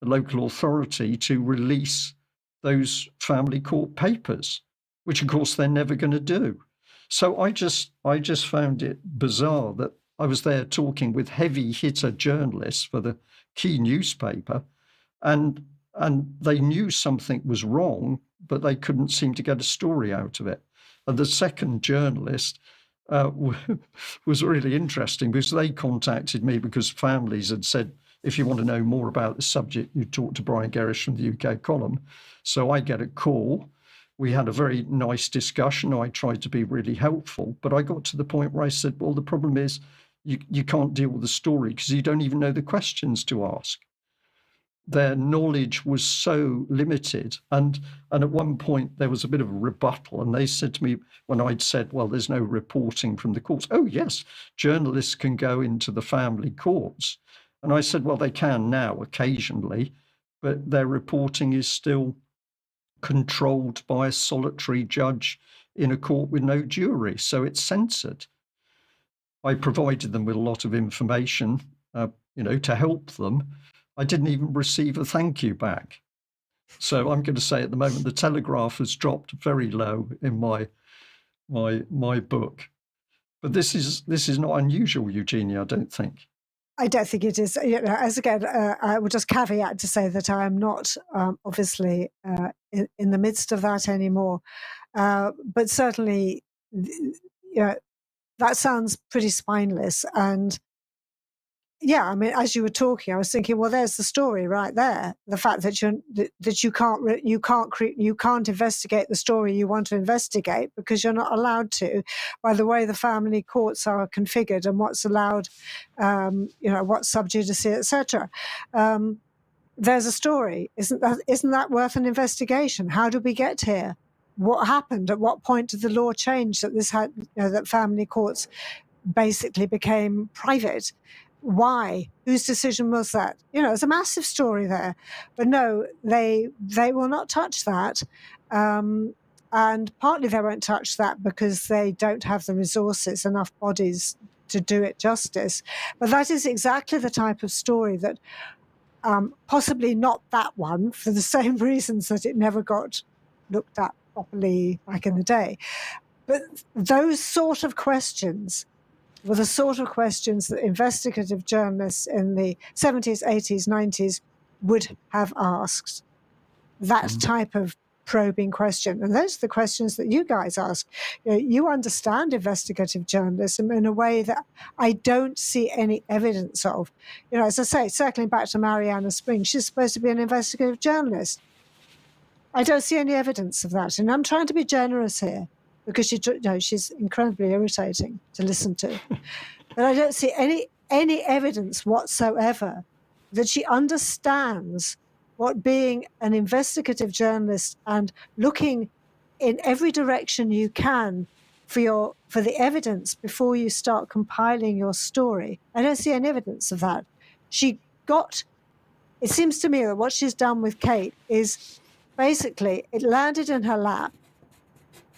local authority to release those family court papers, which of course they're never going to do. So I just found it bizarre that I was there talking with heavy hitter journalists for the key newspaper, and they knew something was wrong, but they couldn't seem to get a story out of it. And the second journalist was really interesting, because they contacted me because families had said, if you want to know more about the subject, you talk to Brian Gerrish from the UK column. So I get a call. We had a very nice discussion. I tried to be really helpful, but I got to the point where I said, well, the problem is you can't deal with the story because you don't even know the questions to ask. Their knowledge was so limited. And at one point there was a bit of a rebuttal, and they said to me, when I'd said, well, there's no reporting from the courts. Oh, yes, journalists can go into the family courts. And I said, well, they can now occasionally, but their reporting is still controlled by a solitary judge in a court with no jury, so it's censored. I provided them with a lot of information, to help them. I didn't even receive a thank you back. So I'm going to say at the moment the Telegraph has dropped very low in my book. But this is not unusual, Eugenie, I don't think. I don't think it is. As again, I would just caveat to say that I am not obviously in the midst of that anymore. But certainly, that sounds pretty spineless. And yeah, I mean, as you were talking, I was thinking, well, there's the story right there. The fact that you can't investigate the story you want to investigate because you're not allowed to, by the way the family courts are configured and what's allowed, what's sub judice, etc. There's a story. Isn't that worth an investigation? How did we get here? What happened? At what point did the law change that that family courts basically became private? Why? Whose decision was that? There's a massive story there. But no, they will not touch that. And partly they won't touch that because they don't have the resources, enough bodies to do it justice. But that is exactly the type of story that possibly not that one, for the same reasons that it never got looked at properly back in the day. But those sort of questions were the sort of questions that investigative journalists in the 70s, 80s, 90s would have asked. That type of probing question. And those are the questions that you guys ask. You understand investigative journalism in a way that I don't see any evidence of. As I say, circling back to Mariana Spring, she's supposed to be an investigative journalist. I don't see any evidence of that. And I'm trying to be generous here because she's incredibly irritating to listen to. But I don't see any evidence whatsoever that she understands what being an investigative journalist and looking in every direction you can for the evidence before you start compiling your story. I don't see any evidence of that. It seems to me that what she's done with Kate is basically it landed in her lap.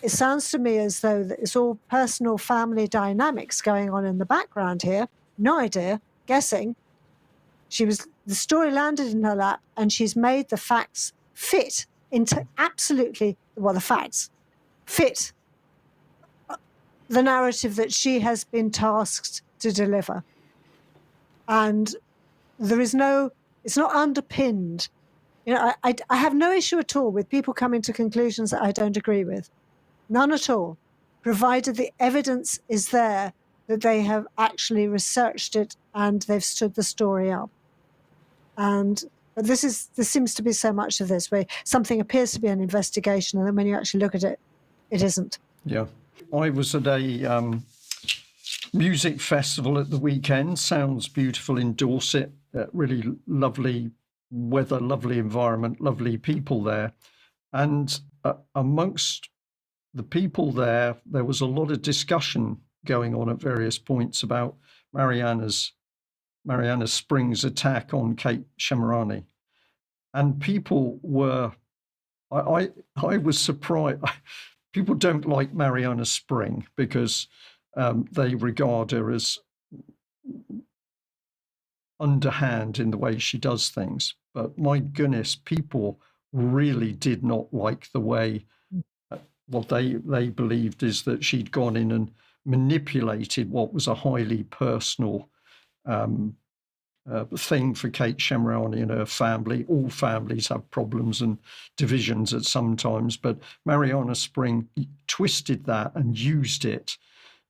It sounds to me as though it's all personal family dynamics going on in the background here. No idea, guessing. The story landed in her lap and she's made the facts fit into the facts fit the narrative that she has been tasked to deliver. And it's not underpinned. I have no issue at all with people coming to conclusions that I don't agree with. None at all, provided the evidence is there that they have actually researched it and they've stood the story up. But there seems to be so much of this where something appears to be an investigation and then when you actually look at it, it isn't. Yeah. I was at a music festival at the weekend, Sounds Beautiful in Dorset, really lovely weather, lovely environment, lovely people there. And amongst the people there was a lot of discussion going on at various points about Mariana Spring's attack on Kate Shemirani. And people were, I was surprised. People don't like Mariana Spring because they regard her as underhand in the way she does things. But my goodness, people really did not like the way what they believed is that she'd gone in and manipulated what was a highly personal thing for Kate Shemirani and her family. All families have problems and divisions at some times, but Mariana Spring twisted that and used it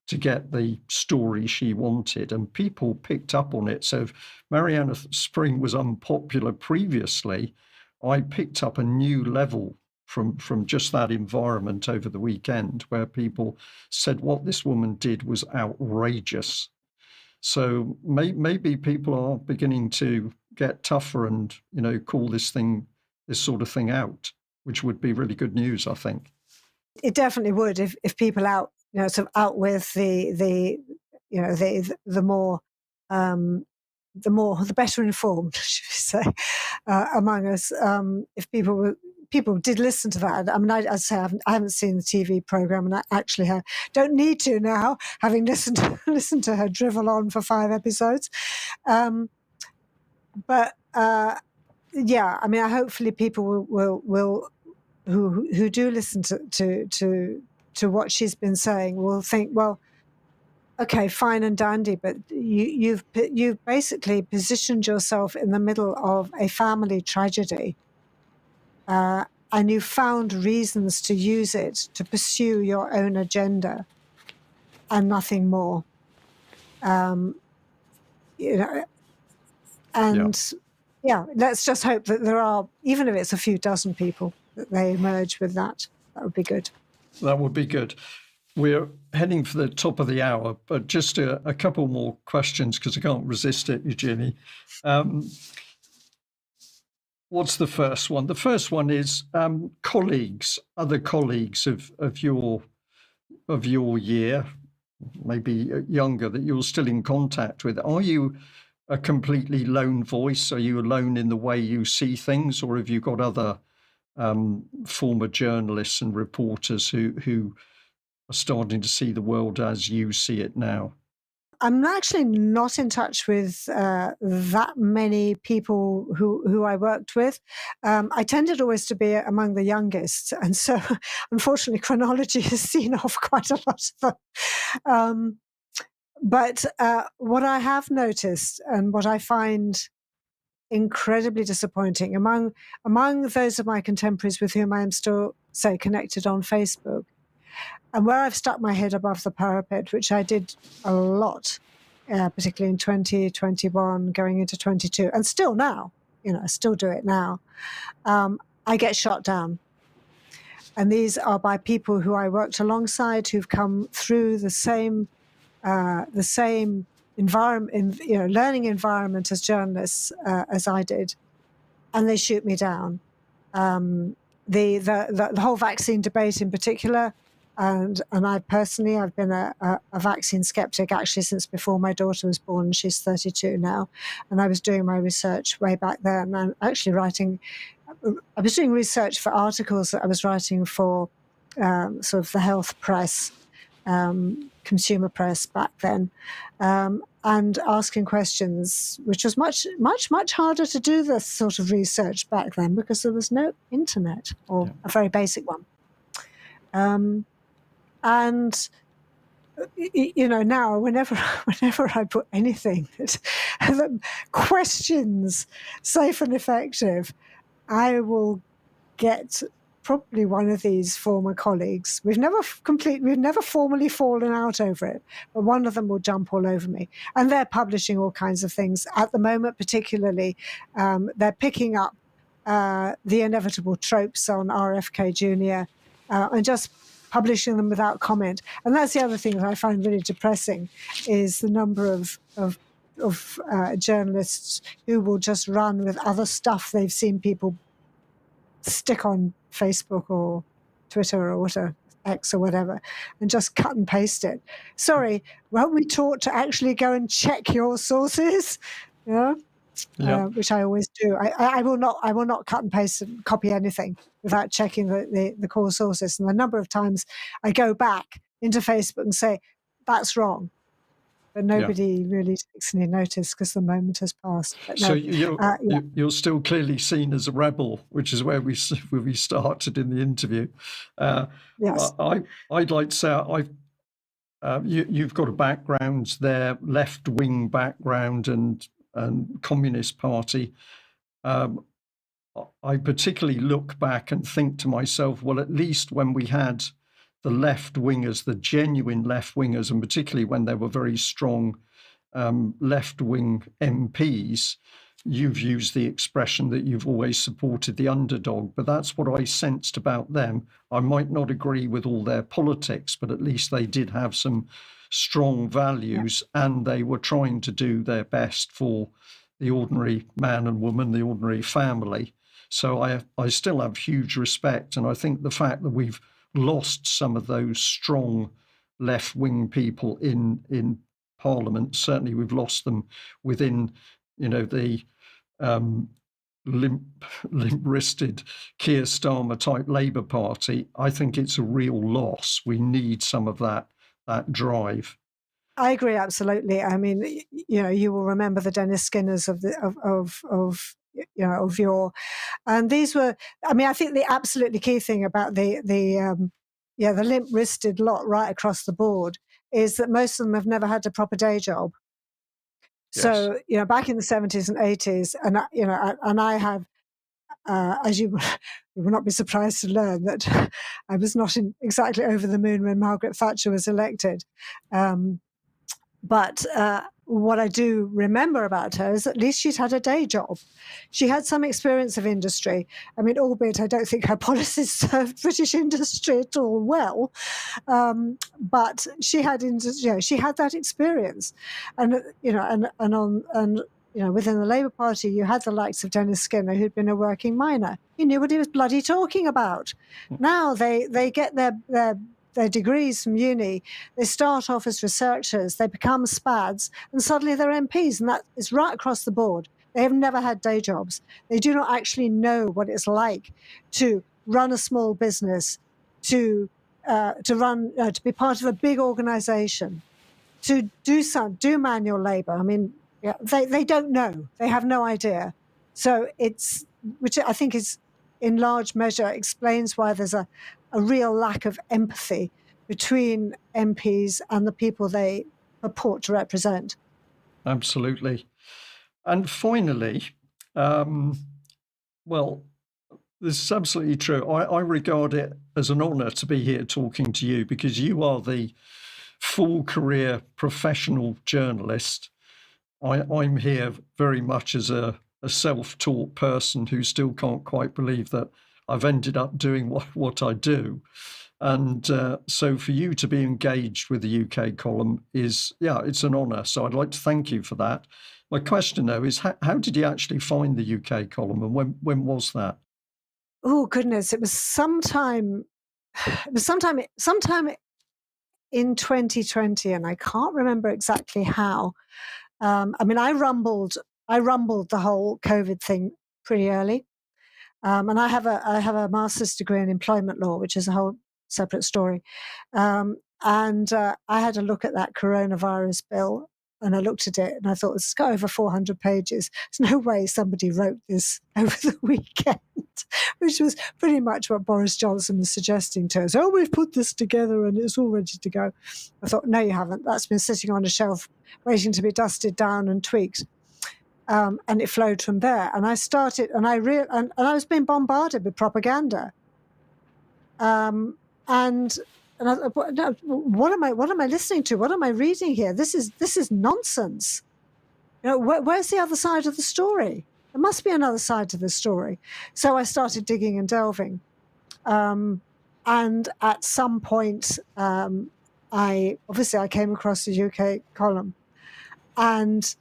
to get the story she wanted, and people picked up on it. So if Mariana Spring was unpopular previously, I picked up a new level from just that environment over the weekend where people said what this woman did was outrageous. So maybe people are beginning to get tougher and, call this sort of thing out, which would be really good news, I think. It definitely would if people out with the better informed, should we say, among us. If people did listen to that. I mean, I haven't seen the TV program, and I actually don't need to now, having listened to her drivel on for 5 episodes. But yeah, I mean, hopefully people will who do listen to what she's been saying will think, well, okay, fine and dandy, but you've basically positioned yourself in the middle of a family tragedy. And you found reasons to use it to pursue your own agenda and nothing more. And let's just hope that there are, even if it's a few dozen people, that they emerge with that. That would be good. That would be good. We're heading for the top of the hour, but just a couple more questions because I can't resist it, Eugenie. What's the first one? The first one is other colleagues of your year, maybe younger, that you're still in contact with. Are you a completely lone voice? Are you alone in the way you see things, or have you got other former journalists and reporters who are starting to see the world as you see it now? I'm actually not in touch with that many people who I worked with. I tended always to be among the youngest, and so unfortunately chronology has seen off quite a lot of them. But what I have noticed, and what I find incredibly disappointing among those of my contemporaries with whom I am still, say, connected on Facebook, and where I've stuck my head above the parapet, which I did a lot, particularly in 2021, going into 22, and still now, I still do it now, I get shot down. And these are by people who I worked alongside, who've come through the same environment, learning environment as journalists as I did, and they shoot me down. The whole vaccine debate in particular, and I personally, I've been a vaccine skeptic actually since before my daughter was born. She's 32 now, and I was doing my research way back then. And actually I was doing research for articles that I was writing for sort of the health press, consumer press back then, and asking questions, which was much harder to do this sort of research back then because there was no internet, or a very basic one. And now whenever I put anything that questions safe and effective, I will get probably one of these former colleagues. We've never formally fallen out over it, but one of them will jump all over me. And they're publishing all kinds of things at the moment, particularly. They're picking up the inevitable tropes on RFK Jr. And just publishing them without comment. And that's the other thing that I find really depressing, is the number of journalists who will just run with other stuff they've seen people stick on Facebook or Twitter or whatever, X or whatever, and just cut and paste it. Sorry, weren't we taught to actually go and check your sources? Which I always do. I will not cut and paste and copy anything without checking the core sources. And the number of times I go back into Facebook and say, that's wrong. But nobody really takes any notice because the moment has passed. But so you're still clearly seen as a rebel, which is where we started in the interview. Yes. I'd like to say you've got a background there, left-wing background and Communist Party. I particularly look back and think to myself, well, at least when we had the left-wingers, the genuine left-wingers, and particularly when there were very strong left-wing MPs, you've used the expression that you've always supported the underdog, but that's what I sensed about them. I might not agree with all their politics, but at least they did have some strong values, and they were trying to do their best for the ordinary man and woman, the ordinary family. So I still have huge respect, and I think the fact that we've lost some of those strong left-wing people in Parliament, certainly we've lost them within, the limp-wristed Keir Starmer type Labour Party. I think it's a real loss. We need some of that drive. I agree absolutely. I mean, you will remember the Dennis Skinners of your, and these were. I mean, I think the absolutely key thing about the limp-wristed lot right across the board is that most of them have never had a proper day job. Yes. So back in the 70s and 80s, and I have, as you will not be surprised to learn, that I was not exactly over the moon when Margaret Thatcher was elected. But what I do remember about her is at least she'd had a day job. She had some experience of industry. I mean, albeit I don't think her policies served British industry at all well, but she had that experience, and within the Labour Party, you had the likes of Dennis Skinner, who'd been a working miner. He knew what he was bloody talking about. Now they get their degrees from uni, they start off as researchers, they become SPADs, and suddenly they're MPs, and that is right across the board. They have never had day jobs. They do not actually know what it's like to run a small business, to be part of a big organization, to do manual labor. I mean, they don't know. They have no idea. So which I think is in large measure explains why there's a real lack of empathy between MPs and the people they purport to represent. Absolutely. And finally, well, this is absolutely true. I regard it as an honour to be here talking to you, because you are the full career professional journalist. I'm here very much as a self-taught person who still can't quite believe that I've ended up doing what I do. And so for you to be engaged with the UK column is, it's an honour. So I'd like to thank you for that. My question, though, is how did you actually find the UK column, and when was that? Oh, goodness. It was sometime in 2020, and I can't remember exactly how. I mean, I rumbled the whole COVID thing pretty early. And I have a master's degree in employment law, which is a whole separate story. And I had a look at that coronavirus bill, and I looked at it and I thought, it's got over 400 pages. There's no way somebody wrote this over the weekend, which was pretty much what Boris Johnson was suggesting to us. Oh, we've put this together and it's all ready to go. I thought, no, you haven't. That's been sitting on a shelf waiting to be dusted down and tweaked. And it flowed from there. And I started, and I was being bombarded with propaganda. And I thought, no, what am I listening to? What am I reading here? This is nonsense. Where's the other side of the story? There must be another side to the story. So I started digging and delving. And at some point, I came across the UK column, and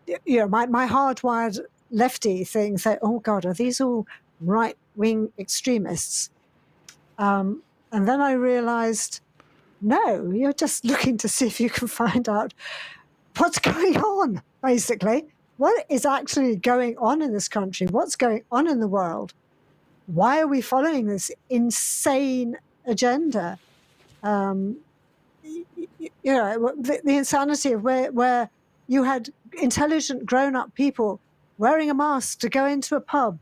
my hardwired lefty thing said, "Oh God, are these all right-wing extremists?" And then I realized, no, you're just looking to see if you can find out what's going on, basically. What is actually going on in this country? What's going on in the world? Why are we following this insane agenda? The insanity of where you had intelligent grown-up people wearing a mask to go into a pub,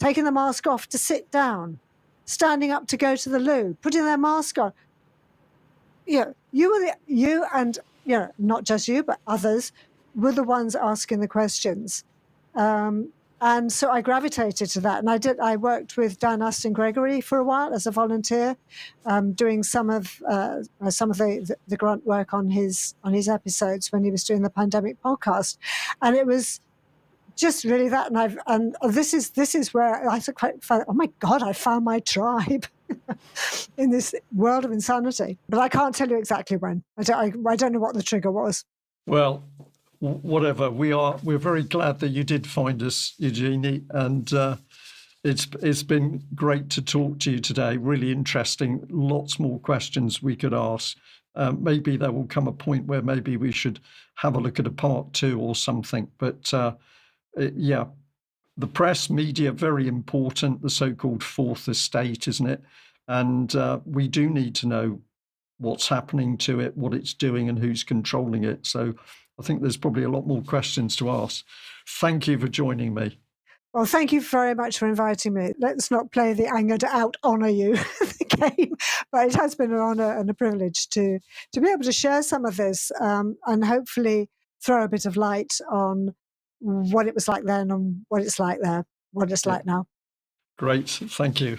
taking the mask off to sit down, standing up to go to the loo, putting their mask on. You and not just you, but others were the ones asking the questions. And so I gravitated to that. And I worked with Dan Aston Gregory for a while as a volunteer, doing some of the grunt work on his episodes when he was doing the pandemic podcast. And it was just really that. And this is where I found, oh my God, I found my tribe in this world of insanity. But I can't tell you exactly when. I don't know what the trigger was. Well, whatever. We're very glad that you did find us, Eugenie, and it's been great to talk to you today. Really interesting. Lots more questions we could ask. Maybe there will come a point where maybe we should have a look at a part 2 or something. But the press, media, very important. The so-called fourth estate, isn't it? And we do need to know what's happening to it, what it's doing, and who's controlling it. So I think there's probably a lot more questions to ask. Thank you for joining me. Well, thank you very much for inviting me. Let's not play the angered out honour you game, but it has been an honour and a privilege to be able to share some of this and hopefully throw a bit of light on what it was like then and what it's like there, what it's like now. Great. Thank you.